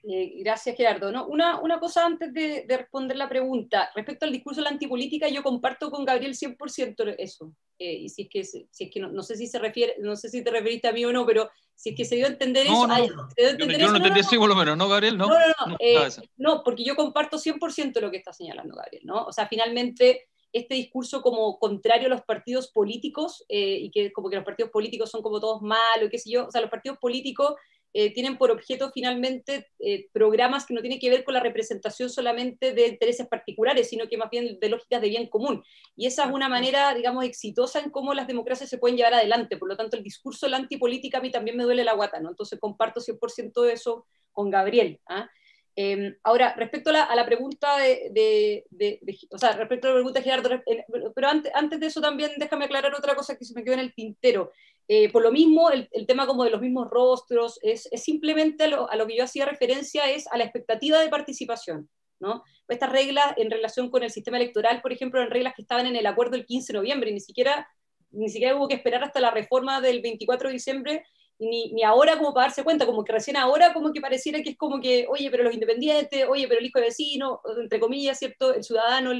Gracias, Gerardo. ¿No? Una cosa antes de responder la pregunta. Respecto al discurso de la antipolítica, yo comparto con Gabriel 100% eso. Y si es que no sé si se refiere, no sé si te referiste a mí o no, pero si es que se dio a entender eso. Yo no entendí eso, por lo menos, ¿no, Gabriel? No, porque yo comparto 100% lo que está señalando Gabriel, ¿no? O sea, finalmente este discurso como contrario a los partidos políticos, y que como que los partidos políticos son como todos malos, qué sé yo, o sea, los partidos políticos tienen por objeto finalmente programas que no tienen que ver con la representación solamente de intereses particulares, sino que más bien de lógicas de bien común. Y esa es una manera, digamos, exitosa en cómo las democracias se pueden llevar adelante. Por lo tanto, el discurso de la antipolítica a mí también me duele la guata, ¿no? Entonces comparto 100% de eso con Gabriel. Ahora, respecto a la pregunta o sea, respecto a la pregunta de Gerardo, pero antes de eso también déjame aclarar otra cosa que se me quedó en el tintero. Por lo mismo, el tema como de los mismos rostros, es simplemente a lo que yo hacía referencia es a la expectativa de participación, ¿no? Estas reglas en relación con el sistema electoral, por ejemplo, eran reglas que estaban en el acuerdo del 15 de noviembre, y ni siquiera hubo que esperar hasta la reforma del 24 de diciembre, ni ahora como para darse cuenta, como que recién ahora como que pareciera que es como que, oye, pero los independientes, oye, pero el hijo de vecino, entre comillas, ¿cierto? El ciudadano,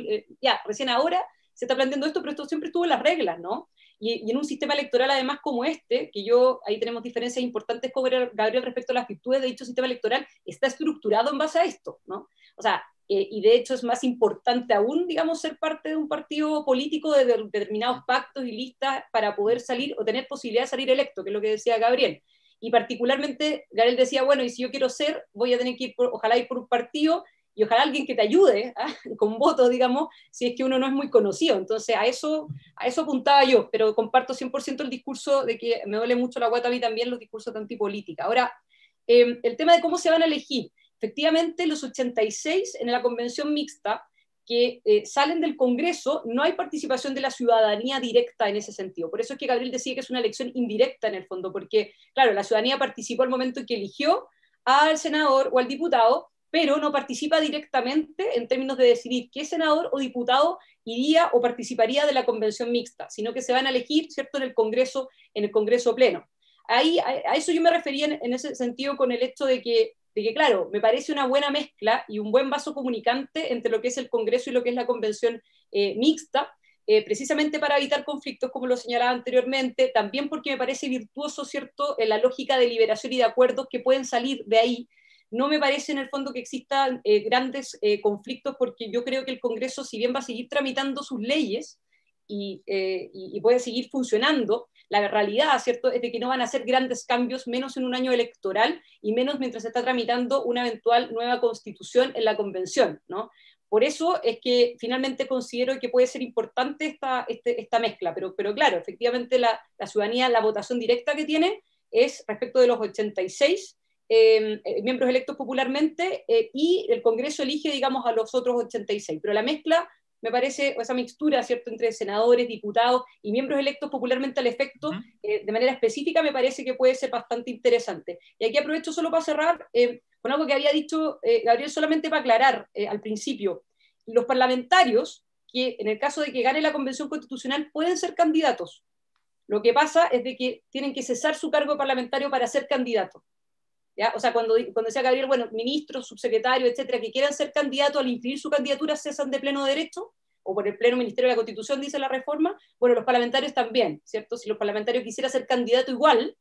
ya, recién ahora se está planteando esto, pero esto siempre estuvo en las reglas, ¿no? Y en un sistema electoral además como este, que ahí tenemos diferencias importantes con Gabriel respecto a las virtudes de dicho sistema electoral, está estructurado en base a esto, ¿no? O sea, y de hecho es más importante aún, digamos, ser parte de un partido político de determinados pactos y listas para poder salir o tener posibilidad de salir electo, que es lo que decía Gabriel. Y particularmente, Gabriel decía, bueno, y si yo quiero ser, voy a tener que ojalá ir por un partido, y ojalá alguien que te ayude, con votos, digamos, si es que uno no es muy conocido. Entonces, a eso apuntaba yo, pero comparto 100% el discurso de que me duele mucho la guata a mí también los discursos de antipolítica. Ahora, el tema de cómo se van a elegir. Efectivamente, los 86 en la convención mixta que salen del Congreso, no hay participación de la ciudadanía directa en ese sentido. Por eso es que Gabriel decía que es una elección indirecta en el fondo, porque, claro, la ciudadanía participó al momento en que eligió al senador o al diputado, pero no participa directamente en términos de decidir qué senador o diputado iría o participaría de la convención mixta, sino que se van a elegir, ¿cierto?, en el Congreso pleno. Ahí, a eso yo me refería en ese sentido con el hecho de que, claro, me parece una buena mezcla y un buen vaso comunicante entre lo que es el Congreso y lo que es la convención mixta, precisamente para evitar conflictos, como lo señalaba anteriormente, también porque me parece virtuoso, ¿cierto?, en la lógica de liberación y de acuerdos que pueden salir de ahí. No me parece en el fondo que existan grandes conflictos, porque yo creo que el Congreso, si bien va a seguir tramitando sus leyes y puede seguir funcionando, la realidad, ¿cierto?, es de que no van a hacer grandes cambios, menos en un año electoral y menos mientras se está tramitando una eventual nueva constitución en la convención, ¿no? Por eso es que finalmente considero que puede ser importante esta mezcla, pero claro, efectivamente la ciudadanía, la votación directa que tiene es respecto de los 86 miembros electos popularmente, y el Congreso elige, digamos, a los otros 86. Pero la mezcla, me parece, esa mixtura, ¿cierto?, entre senadores, diputados y miembros electos popularmente al efecto, de manera específica, me parece que puede ser bastante interesante. Y aquí aprovecho solo para cerrar con algo que había dicho Gabriel, solamente para aclarar al principio. Los parlamentarios, que en el caso de que gane la Convención Constitucional, pueden ser candidatos. Lo que pasa es de que tienen que cesar su cargo parlamentario para ser candidatos. ¿Ya? O sea, cuando decía Gabriel, bueno, ministros, subsecretarios, etcétera, que quieran ser candidatos, al inscribir su candidatura cesan de pleno derecho, o por el pleno Ministerio de la Constitución, dice la reforma. Bueno, los parlamentarios también, ¿cierto? Si los parlamentarios quisieran ser candidato igual,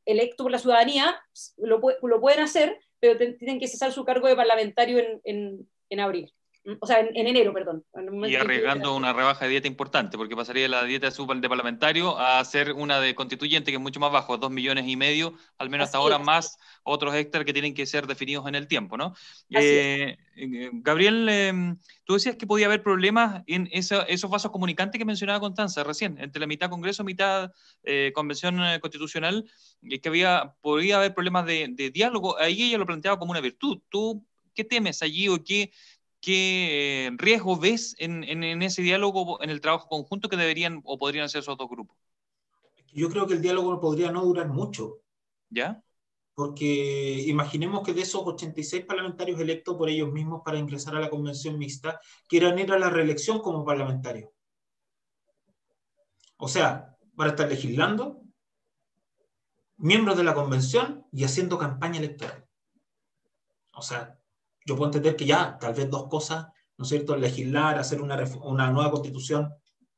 electo por la ciudadanía, lo pueden hacer, pero tienen que cesar su cargo de parlamentario en abril. O sea, en enero, perdón. Y arriesgando una rebaja de dieta importante, porque pasaría de la dieta de parlamentario a ser una de constituyente, que es mucho más bajo, 2,5 millones, al menos hasta ahora, más otros extras que tienen que ser definidos en el tiempo, ¿no? Gabriel, tú decías que podía haber problemas en esos vasos comunicantes que mencionaba Constanza recién, entre la mitad Congreso, mitad Convención Constitucional, que podría haber problemas de diálogo. Ahí ella lo planteaba como una virtud. ¿Tú qué temes allí o qué riesgo ves en ese diálogo, en el trabajo conjunto que deberían o podrían hacer esos dos grupos? Yo creo que el diálogo podría no durar mucho. ¿Ya? Porque imaginemos que de esos 86 parlamentarios electos por ellos mismos para ingresar a la convención mixta, quieran ir a la reelección como parlamentarios. O sea, van a estar legislando, miembros de la convención y haciendo campaña electoral. O sea, yo puedo entender que ya, tal vez dos cosas, ¿no es cierto? Legislar, hacer una nueva constitución,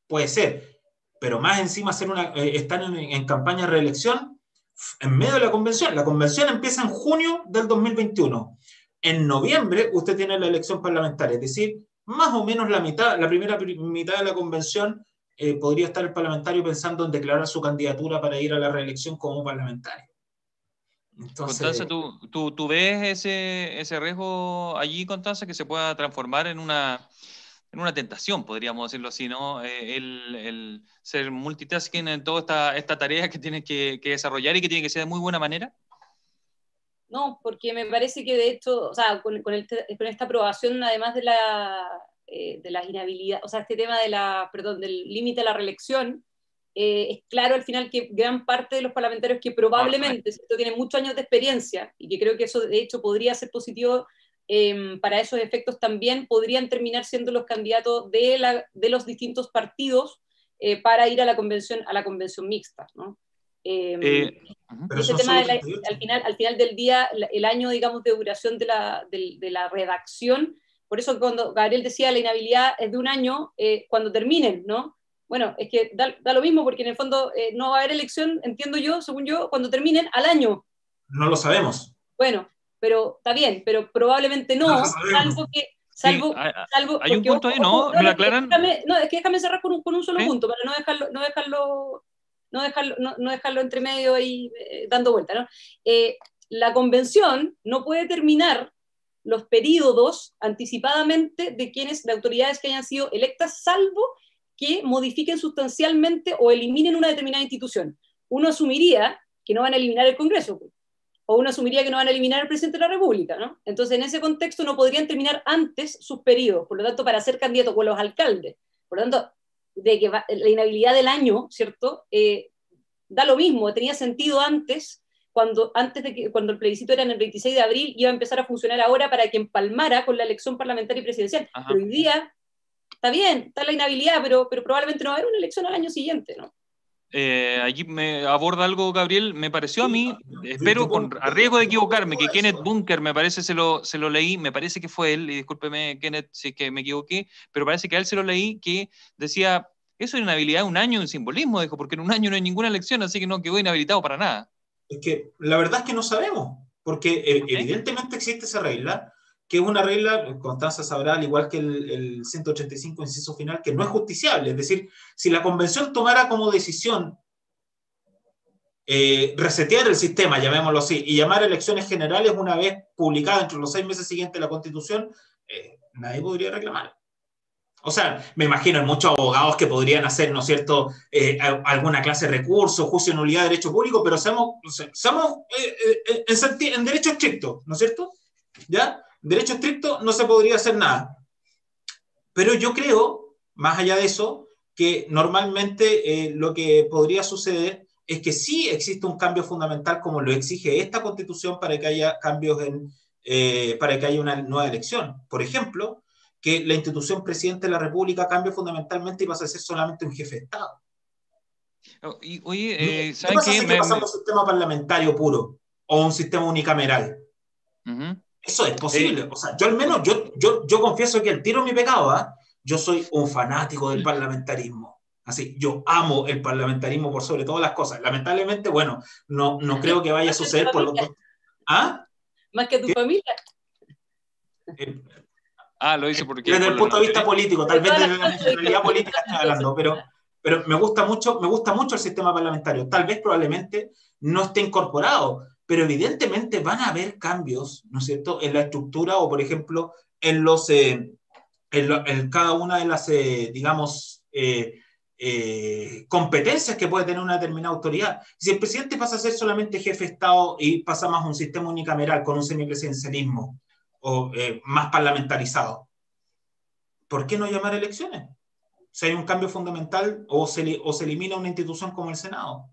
puede ser, pero más encima estar en campaña de reelección en medio de la convención. La convención empieza en junio del 2021. En noviembre usted tiene la elección parlamentaria, es decir, más o menos la primera mitad de la convención podría estar el parlamentario pensando en declarar su candidatura para ir a la reelección como parlamentario. Entonces, Constanza, ¿tú ves ese riesgo allí, Constanza, que se pueda transformar en una tentación, podríamos decirlo así, ¿no? El ser multitasking en toda esta tarea que tienes que desarrollar y que tiene que ser de muy buena manera? No, porque me parece que de hecho, o sea, con esta aprobación, además de las inhabilidades, o sea, este tema del límite a la reelección, es claro al final que gran parte de los parlamentarios que probablemente tienen muchos años de experiencia, y que creo que eso de hecho podría ser positivo para esos efectos también, podrían terminar siendo los candidatos de los distintos partidos para ir a la convención mixta, ¿no? Ese tema al final del día, el año, digamos, de duración de la redacción, por eso cuando Gabriel decía la inhabilidad es de un año, cuando terminen, ¿no? Bueno, es que da lo mismo, porque en el fondo no va a haber elección, entiendo yo, según yo, cuando terminen al año. No lo sabemos. Bueno, pero está bien, pero probablemente no, salvo hay un punto ahí, ¿no? ¿Me lo aclaran? Es que déjame cerrar con un solo punto, para no dejarlo entre medio ahí dando vuelta, ¿no? La convención no puede terminar los periodos anticipadamente de autoridades que hayan sido electas, salvo que modifiquen sustancialmente o eliminen una determinada institución. Uno asumiría que no van a eliminar el Congreso, o uno asumiría que no van a eliminar al presidente de la República, ¿no? Entonces, en ese contexto no podrían terminar antes sus periodos, por lo tanto, para ser candidatos con los alcaldes. Por lo tanto, la inhabilidad del año, ¿cierto? Da lo mismo, tenía sentido antes, cuando el plebiscito era en el 26 de abril, iba a empezar a funcionar ahora para que empalmara con la elección parlamentaria y presidencial. Ajá. Pero hoy día, está bien, está la inhabilidad, pero probablemente no va a haber una elección al año siguiente, ¿no? Allí me aborda algo, Gabriel, me pareció a mí, espero a riesgo de equivocarme, que Kenneth Bunker, me parece, se lo leí, me parece que fue él, y discúlpeme, Kenneth, si es que me equivoqué, pero parece que a él se lo leí, que decía, eso es inhabilidad de un año en simbolismo, dijo, porque en un año no hay ninguna elección, así que no quedó inhabilitado para nada. Es que la verdad es que no sabemos, porque evidentemente existe esa regla, que es una regla, Constanza sabrá, al igual que el 185 inciso final, que no es justiciable. Es decir, si la convención tomara como decisión resetear el sistema, llamémoslo así, y llamar a elecciones generales una vez publicada entre los 6 meses siguientes de la Constitución, nadie podría reclamar. O sea, me imagino hay muchos abogados que podrían hacer, ¿no es cierto?, alguna clase de recurso, juicio de nulidad de derecho público, pero seamos en derecho estricto, ¿no es cierto? ¿Ya? Derecho estricto no se podría hacer nada. Pero yo creo, más allá de eso, que normalmente lo que podría suceder es que sí existe un cambio fundamental como lo exige esta Constitución para que haya cambios para que haya una nueva elección. Por ejemplo, que la institución presidente de la República cambie fundamentalmente y pase a ser solamente un jefe de Estado. Oye, ¿qué pasa si pasamos a un sistema parlamentario puro o un sistema unicameral? Eso es posible. O sea, yo al menos, yo confieso que el tiro es mi pecado, ¿eh? Yo soy un fanático del parlamentarismo. Así, yo amo el parlamentarismo por sobre todas las cosas. Lamentablemente, bueno, no creo que vaya a suceder por los dos. ¿Ah? más que a tu familia. Lo hice porque... Desde el punto de vista político, tal vez desde la nacionalidad política estoy hablando, pero me gusta mucho el sistema parlamentario. Tal vez probablemente no esté incorporado, pero evidentemente van a haber cambios, ¿no es cierto?, en la estructura o, por ejemplo, en cada una de las, digamos, competencias que puede tener una determinada autoridad. Si el presidente pasa a ser solamente jefe de Estado y pasa más a un sistema unicameral con un semipresidencialismo o más parlamentarizado, ¿por qué no llamar elecciones? Si hay un cambio fundamental o se elimina una institución como el Senado.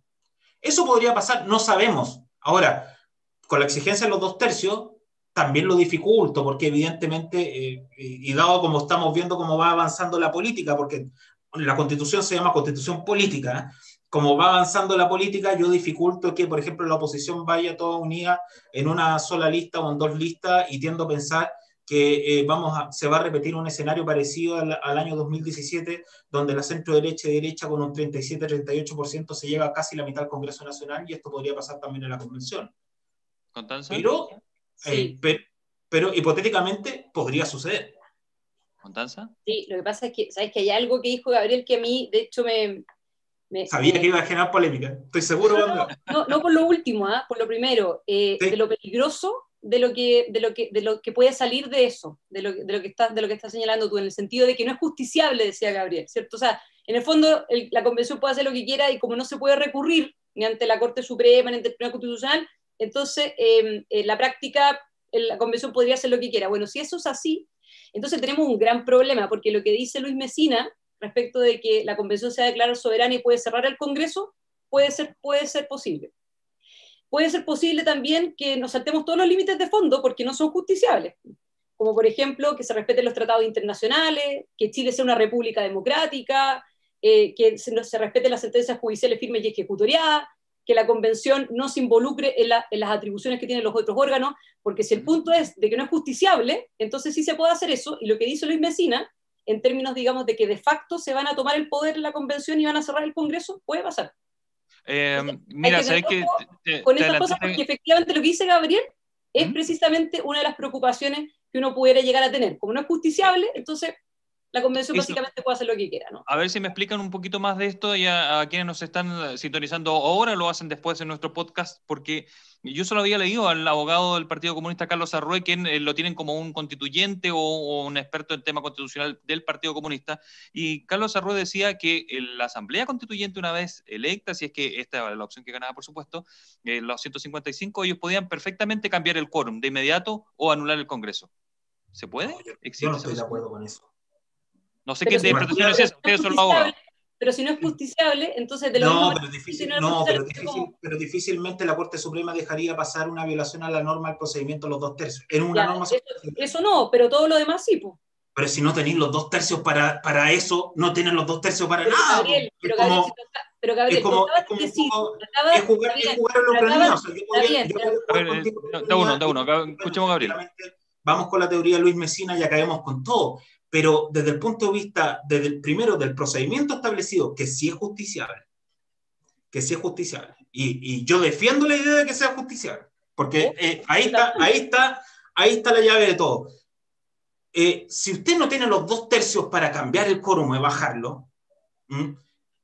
Eso podría pasar, no sabemos. Ahora, con la exigencia de los 2/3, también lo dificulto, porque evidentemente, y dado como estamos viendo cómo va avanzando la política, porque la Constitución se llama Constitución Política, como va avanzando la política, yo dificulto que, por ejemplo, la oposición vaya toda unida en una sola lista o en 2 listas, y tiendo a pensar que se va a repetir un escenario parecido al año 2017, donde la centro-derecha y derecha con un 37-38% se llega a casi la mitad del Congreso Nacional, y esto podría pasar también en la Convención. ¿Constanza? Sí. Pero hipotéticamente podría suceder. ¿Constanza? Sí, lo que pasa es que, ¿sabes que hay algo que dijo Gabriel que a mí, de hecho, Sabía que iba a generar polémica, estoy seguro. No por lo último, por lo primero, sí. De lo peligroso de lo que puede salir de eso, de lo que estás señalando tú, en el sentido de que no es justiciable, decía Gabriel, ¿cierto? O sea, en el fondo la Convención puede hacer lo que quiera, y como no se puede recurrir ni ante la Corte Suprema ni ante el Tribunal Constitucional, entonces en la práctica la Convención podría hacer lo que quiera. Bueno, si eso es así, entonces tenemos un gran problema, porque lo que dice Luis Mesina respecto de que la Convención se va a declarar soberana y puede cerrar el Congreso, puede ser posible. Puede ser posible también que nos saltemos todos los límites de fondo porque no son justiciables, como por ejemplo que se respeten los tratados internacionales, que Chile sea una república democrática, que se respeten las sentencias judiciales firmes y ejecutoriadas, que la Convención no se involucre en las atribuciones que tienen los otros órganos, porque si el punto es de que no es justiciable, entonces sí se puede hacer eso, y lo que dice Luis Mesina, en términos, digamos, de que de facto se van a tomar el poder en la Convención y van a cerrar el Congreso, puede pasar. Mira, sabes que con esas cosas, porque efectivamente lo que dice Gabriel es precisamente una de las preocupaciones que uno pudiera llegar a tener. Como no es justiciable, entonces la Convención básicamente puede hacer lo que quiera, ¿no? A ver si me explican un poquito más de esto, y a quienes nos están sintonizando ahora lo hacen después en nuestro podcast, porque yo solo había leído al abogado del Partido Comunista Carlos Arrué, quien lo tienen como un constituyente o un experto en tema constitucional del Partido Comunista, y Carlos Arrué decía que la Asamblea Constituyente, una vez electa, si es que esta era la opción que ganaba, por supuesto, los 155, ellos podían perfectamente cambiar el quórum de inmediato o anular el Congreso. ¿Se puede? Yo no estoy de acuerdo con eso. No sé qué interpretación es esa, ustedes son los abogados. Pero si no es justiciable, entonces de lo mismo... Pero difícilmente la Corte Suprema dejaría pasar una violación a la norma del procedimiento de los 2/3. En una norma... Eso no, pero todo lo demás sí, pues. Pero si no tenéis los 2/3 para eso, no tienen los 2/3 para nada. Gabriel, es jugar en lo ucraniano. De uno, escuchemos a Gabriel. Vamos con la teoría de Luis Mesina y acabemos con todo. Pero desde el punto de vista, primero, del procedimiento establecido, que sí es justiciable. Y yo defiendo la idea de que sea justiciable, porque ahí está la llave de todo. Si usted no tiene los 2/3 para cambiar el quórum y bajarlo,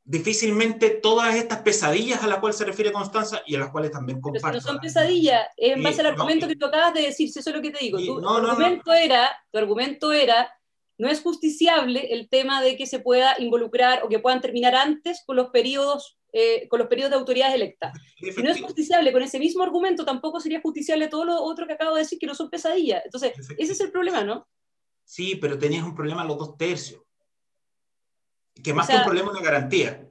difícilmente todas estas pesadillas a las cuales se refiere Constanza, y a las cuales también comparto. Pero si no son pesadillas, es en base al argumento que tú acabas de decir, si eso es lo que te digo. Tu argumento era, no es justiciable el tema de que se pueda involucrar o que puedan terminar antes con los periodos de autoridades electas. Si no es justiciable con ese mismo argumento, tampoco sería justiciable todo lo otro que acabo de decir, que no son pesadillas. Entonces, ese es el problema, ¿no? Sí, pero tenías un problema en los 2/3. Que más que un problema, una garantía.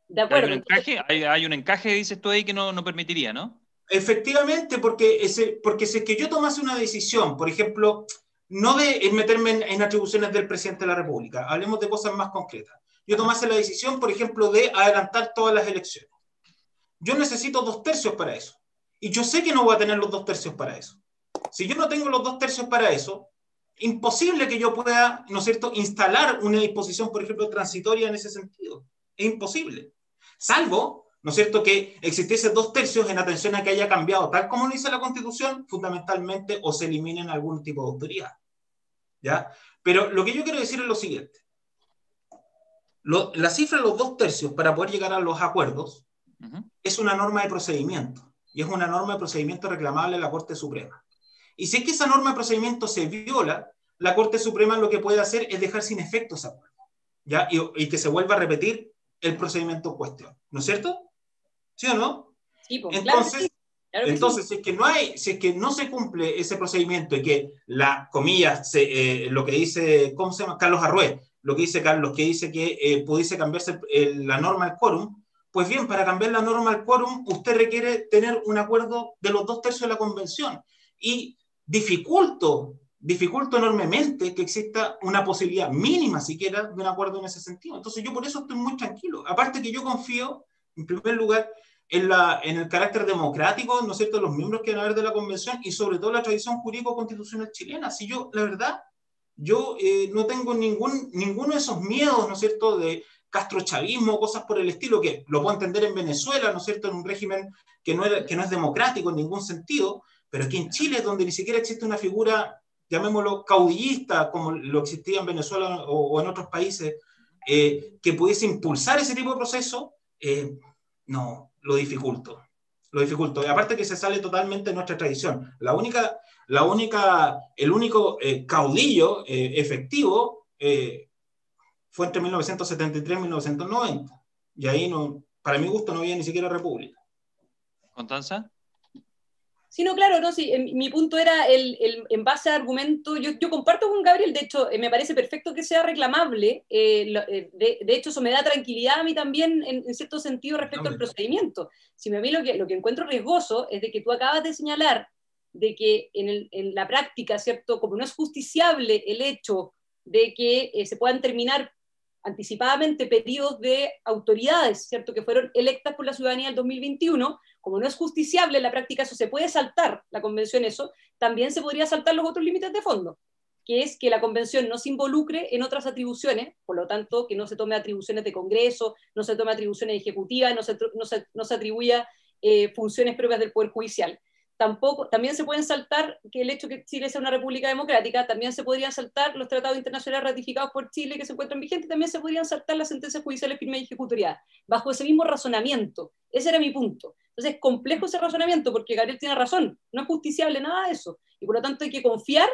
De acuerdo. Hay un encaje, dices tú ahí, que no permitiría, ¿no? Efectivamente, porque si es que yo tomase una decisión, por ejemplo, no de meterme en atribuciones del presidente de la República, hablemos de cosas más concretas. Yo tomase la decisión, por ejemplo, de adelantar todas las elecciones. Yo necesito 2/3 para eso. Y yo sé que no voy a tener los 2/3 para eso. Si yo no tengo los 2/3 para eso, imposible que yo pueda, ¿no es cierto?, instalar una disposición, por ejemplo, transitoria en ese sentido. Es imposible. Salvo ¿no es cierto?, que existiese 2/3 en atención a que haya cambiado, tal como lo dice la Constitución, fundamentalmente, o se eliminen algún tipo de autoridad. ¿Ya? Pero lo que yo quiero decir es lo siguiente. La cifra de los 2/3 para poder llegar a los acuerdos es una norma de procedimiento, y es una norma de procedimiento reclamable en la Corte Suprema. Y si es que esa norma de procedimiento se viola, la Corte Suprema lo que puede hacer es dejar sin efecto ese acuerdo, ¿ya? Y que se vuelva a repetir el procedimiento en cuestión, ¿no es cierto? ¿Sí o no? Sí, pues, entonces, claro que entonces sí. si es que no se cumple ese procedimiento y que la, comillas, lo que dice, ¿cómo se llama? Carlos Arrué, lo que dice Carlos, que dice que pudiese cambiarse la norma del quórum, pues bien, para cambiar la norma del quórum, usted requiere tener un acuerdo de los 2/3 de la convención. Y dificulto enormemente que exista una posibilidad mínima siquiera de un acuerdo en ese sentido. Entonces yo por eso estoy muy tranquilo. Aparte que yo confío, en primer lugar, en el carácter democrático, ¿no es cierto?, de los miembros que van a haber de la convención y sobre todo la tradición jurídico-constitucional chilena. Si yo, la verdad, yo no tengo ninguno de esos miedos, ¿no es cierto?, de castrochavismo, cosas por el estilo, que lo puedo entender en Venezuela, ¿no es cierto?, en un régimen que no es democrático en ningún sentido, pero aquí en Chile, donde ni siquiera existe una figura, llamémoslo caudillista, como lo existía en Venezuela o en otros países, que pudiese impulsar ese tipo de proceso, no, lo dificulto. Y aparte que se sale totalmente de nuestra tradición. El único caudillo efectivo fue entre 1973 y 1990. Y ahí, no, para mi gusto, no había ni siquiera república. ¿Constanza? Sí, no, claro, no, sí, mi punto era en base a argumentos, yo comparto con Gabriel, de hecho, me parece perfecto que sea reclamable, de hecho eso me da tranquilidad a mí también, en cierto sentido, respecto al procedimiento. Si a mí lo que encuentro riesgoso es de que tú acabas de señalar de que en la práctica, ¿cierto?, como no es justiciable el hecho de que se puedan terminar anticipadamente pedidos de autoridades, ¿cierto?, que fueron electas por la ciudadanía del 2021, como no es justiciable en la práctica, eso se puede saltar, la convención eso, también se podría saltar los otros límites de fondo, que es que la convención no se involucre en otras atribuciones, por lo tanto, que no se tome atribuciones de Congreso, no se tome atribuciones ejecutivas, no se atribuya funciones propias del Poder Judicial. También se pueden saltar que el hecho que Chile sea una república democrática, también se podrían saltar los tratados internacionales ratificados por Chile que se encuentran vigentes, también se podrían saltar las sentencias judiciales firmes y ejecutoriadas, bajo ese mismo razonamiento. Ese era mi punto. Entonces es complejo ese razonamiento porque Gabriel tiene razón, no es justiciable nada de eso, y por lo tanto hay que confiar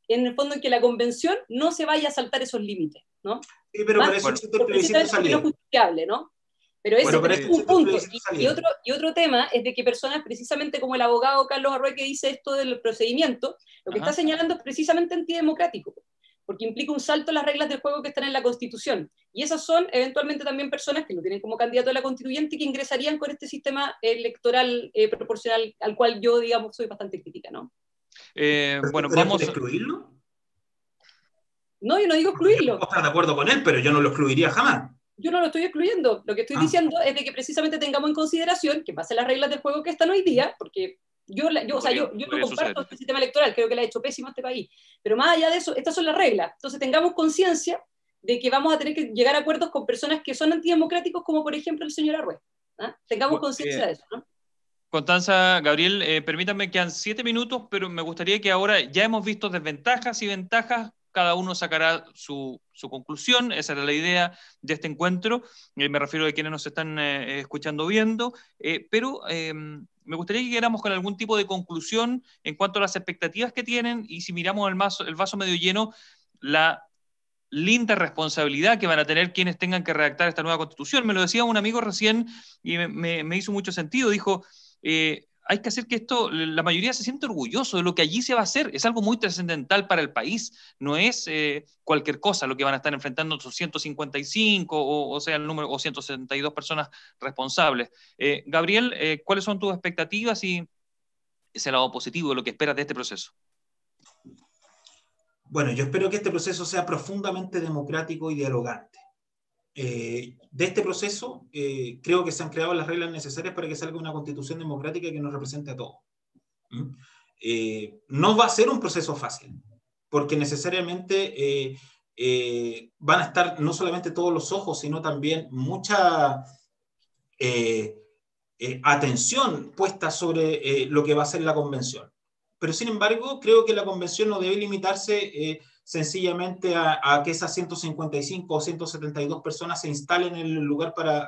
en el fondo en que la convención no se vaya a saltar esos límites, ¿no? Sí, pero por eso existe el plebiscito salida. No es justiciable, ¿no? Pero ese es un punto. Y otro tema es de que personas, precisamente como el abogado Carlos Arrué que dice esto del procedimiento, lo que está señalando es precisamente antidemocrático, porque implica un salto a las reglas del juego que están en la Constitución. Y esas son eventualmente también personas que lo tienen como candidato a la constituyente y que ingresarían con este sistema electoral proporcional al cual yo, digamos, soy bastante crítica, ¿no? Bueno, vamos a excluirlo. No, yo no digo excluirlo. Yo puedo estar de acuerdo con él, pero yo no lo excluiría jamás. Yo no lo estoy excluyendo. Lo que estoy diciendo es de que precisamente tengamos en consideración que pase las reglas del juego que están hoy día, porque yo no comparto este sistema electoral, creo que le ha hecho pésimo a este país. Pero más allá de eso, estas son las reglas. Entonces tengamos conciencia de que vamos a tener que llegar a acuerdos con personas que son antidemocráticos, como por ejemplo el señor Arrué. Tengamos conciencia de eso, ¿no? Constanza, Gabriel, permítanme, quedan 7 minutos, pero me gustaría que ahora ya hemos visto desventajas y ventajas, cada uno sacará su conclusión, esa era la idea de este encuentro, me refiero a quienes nos están escuchando, viendo, pero me gustaría que quedáramos con algún tipo de conclusión en cuanto a las expectativas que tienen y si miramos el vaso medio lleno, la linda responsabilidad que van a tener quienes tengan que redactar esta nueva constitución. Me lo decía un amigo recién y me hizo mucho sentido, dijo... hay que hacer que esto, la mayoría se siente orgulloso de lo que allí se va a hacer, es algo muy trascendental para el país, no es cualquier cosa lo que van a estar enfrentando sus 155 o sea el número, o 162 personas responsables. Gabriel, ¿cuáles son tus expectativas y ese lado positivo de lo que esperas de este proceso? Bueno, yo espero que este proceso sea profundamente democrático y dialogante. De este proceso, creo que se han creado las reglas necesarias para que salga una constitución democrática que nos represente a todos. No va a ser un proceso fácil, porque necesariamente van a estar no solamente todos los ojos, sino también mucha atención puesta sobre lo que va a ser la convención. Pero sin embargo, creo que la convención no debe limitarse sencillamente a que esas 155 o 172 personas se instalen en el lugar para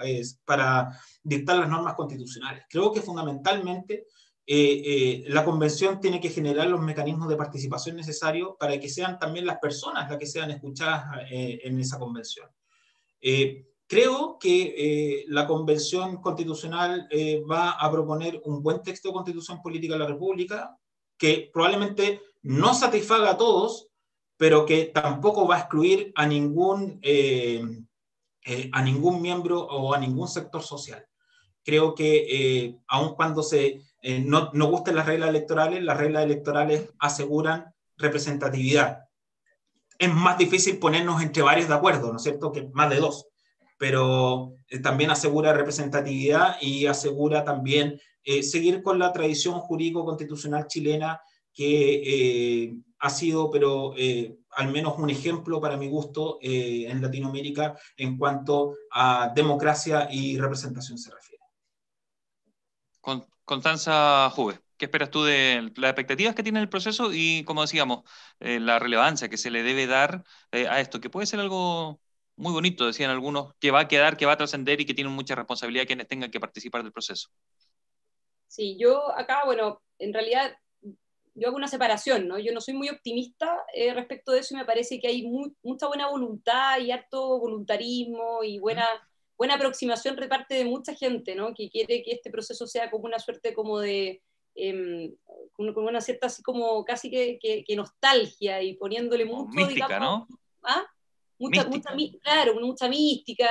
dictar las normas constitucionales. Creo que fundamentalmente la convención tiene que generar los mecanismos de participación necesarios para que sean también las personas las que sean escuchadas en esa convención. Creo que la Convención Constitucional va a proponer un buen texto de Constitución Política de la República que probablemente no satisfaga a todos, pero que tampoco va a excluir a ningún miembro o a ningún sector social. Creo que aun cuando no gusten las reglas electorales aseguran representatividad. Es más difícil ponernos entre varios de acuerdo, ¿no es cierto?, que más de dos, pero también asegura representatividad y asegura también seguir con la tradición jurídico-constitucional chilena que ha sido, pero al menos un ejemplo para mi gusto en Latinoamérica en cuanto a democracia y representación se refiere. Constanza Juve, ¿qué esperas tú de las expectativas que tiene el proceso y, como decíamos, la relevancia que se le debe dar a esto, que puede ser algo muy bonito, decían algunos, que va a quedar, que va a trascender y que tienen mucha responsabilidad quienes tengan que participar del proceso? Sí, yo acá, bueno, en realidad yo hago una separación, ¿no? Yo no soy muy optimista respecto de eso y me parece que hay mucha buena voluntad y harto voluntarismo y buena aproximación de parte de mucha gente, ¿no? Que quiere que este proceso sea como una suerte como de, como una cierta así como casi que nostalgia y poniéndole mucho, mística, digamos, ¿no? ¿ah? Mística. Claro, mucha mística,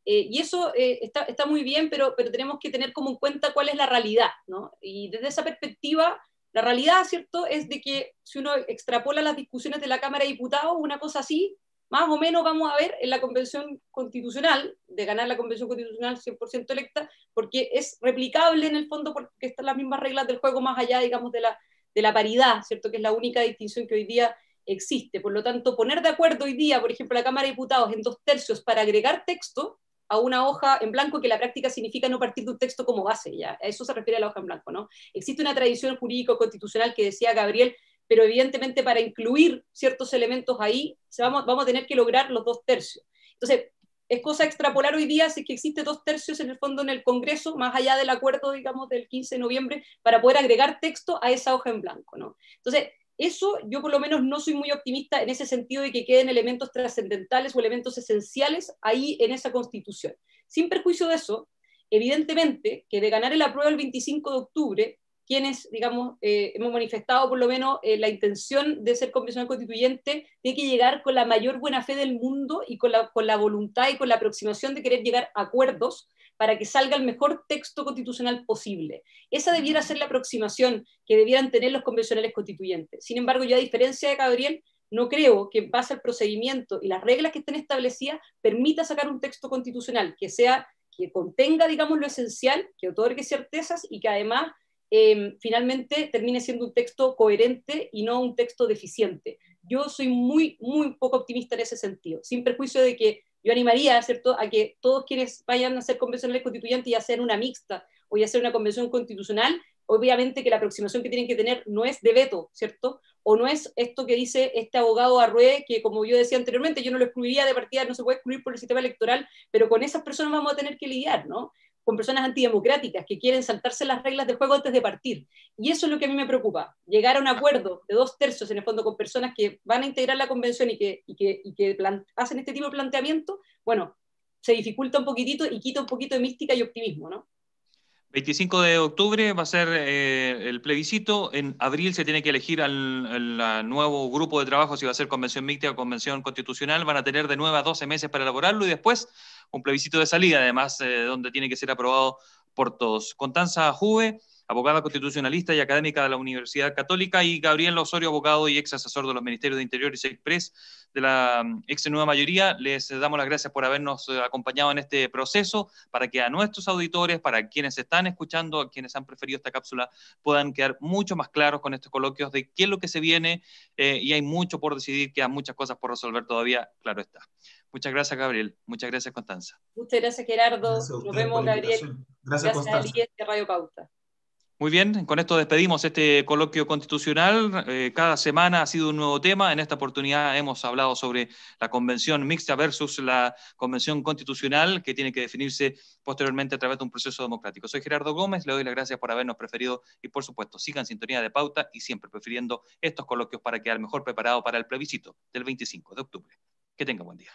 y eso está muy bien, pero tenemos que tener como en cuenta cuál es la realidad, ¿no? Y desde esa perspectiva, la realidad, ¿cierto?, es de que si uno extrapola las discusiones de la Cámara de Diputados, una cosa así, más o menos vamos a ver en la Convención Constitucional, de ganar la Convención Constitucional 100% electa, porque es replicable en el fondo, porque están las mismas reglas del juego más allá, digamos, de la paridad, ¿cierto?, que es la única distinción que hoy día existe. Por lo tanto, poner de acuerdo hoy día, por ejemplo, la Cámara de Diputados en 2/3 para agregar texto a una hoja en blanco, que la práctica significa no partir de un texto como base, ya, a eso se refiere a la hoja en blanco, ¿no? Existe una tradición jurídico-constitucional que decía Gabriel, pero evidentemente para incluir ciertos elementos ahí, vamos a tener que lograr los 2/3. Entonces, es cosa extrapolar hoy día si es que existe 2/3 en el fondo en el Congreso, más allá del acuerdo, digamos, del 15 de noviembre, para poder agregar texto a esa hoja en blanco, ¿no? Entonces, eso yo por lo menos no soy muy optimista en ese sentido de que queden elementos trascendentales o elementos esenciales ahí en esa Constitución. Sin perjuicio de eso, evidentemente que de ganar el apruebo el 25 de octubre, quienes, digamos, hemos manifestado por lo menos la intención de ser convencional constituyente, tiene que llegar con la mayor buena fe del mundo y con la voluntad y con la aproximación de querer llegar a acuerdos para que salga el mejor texto constitucional posible. Esa debiera ser la aproximación que debieran tener los convencionales constituyentes. Sin embargo, yo, a diferencia de Gabriel, no creo que en base al procedimiento y las reglas que estén establecidas permita sacar un texto constitucional que contenga, digamos, lo esencial, que otorgue certezas y que además finalmente termine siendo un texto coherente y no un texto deficiente. Yo soy muy, muy poco optimista en ese sentido, sin perjuicio de que yo animaría, ¿cierto?, a que todos quienes vayan a ser convencionales constituyentes, ya sea en una mixta o ya sea una convención constitucional, obviamente que la aproximación que tienen que tener no es de veto, ¿cierto? O no es esto que dice este abogado Arrué, que como yo decía anteriormente, yo no lo excluiría de partida, no se puede excluir por el sistema electoral, pero con esas personas vamos a tener que lidiar, ¿no? Con personas antidemocráticas que quieren saltarse las reglas del juego antes de partir. Y eso es lo que a mí me preocupa, llegar a un acuerdo de 2/3 en el fondo con personas que van a integrar la convención y que hacen este tipo de planteamiento. Bueno, se dificulta un poquitito y quita un poquito de mística y optimismo, ¿no? 25 de octubre va a ser el plebiscito. En abril se tiene que elegir al nuevo grupo de trabajo, si va a ser convención mixta o convención constitucional. Van a tener de 9 a 12 meses para elaborarlo y después un plebiscito de salida, además, donde tiene que ser aprobado por todos. Constanza Juve, abogada constitucionalista y académica de la Universidad Católica, y Gabriel Osorio, abogado y ex asesor de los Ministerios de Interior y Sexpress de la ex Nueva Mayoría. Les damos las gracias por habernos acompañado en este proceso, para que a nuestros auditores, para quienes están escuchando, a quienes han preferido esta cápsula, puedan quedar mucho más claros con estos coloquios de qué es lo que se viene, y hay mucho por decidir, quedan muchas cosas por resolver todavía, claro está. Muchas gracias, Gabriel. Muchas gracias, Constanza. Muchas gracias, Gerardo. Gracias. Nos vemos, Gabriel. Gracias, Constanza. A Radio Pauta. Muy bien, con esto despedimos este coloquio constitucional. Cada semana ha sido un nuevo tema. En esta oportunidad hemos hablado sobre la convención mixta versus la convención constitucional, que tiene que definirse posteriormente a través de un proceso democrático. Soy Gerardo Gómez, le doy las gracias por habernos preferido y, por supuesto, sigan en sintonía de Pauta y siempre prefiriendo estos coloquios para quedar mejor preparado para el plebiscito del 25 de octubre. Que tenga buen día.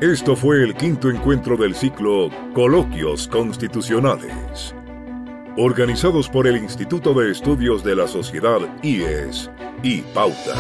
Esto fue el quinto encuentro del ciclo Coloquios Constitucionales, organizados por el Instituto de Estudios de la Sociedad IES y Pauta.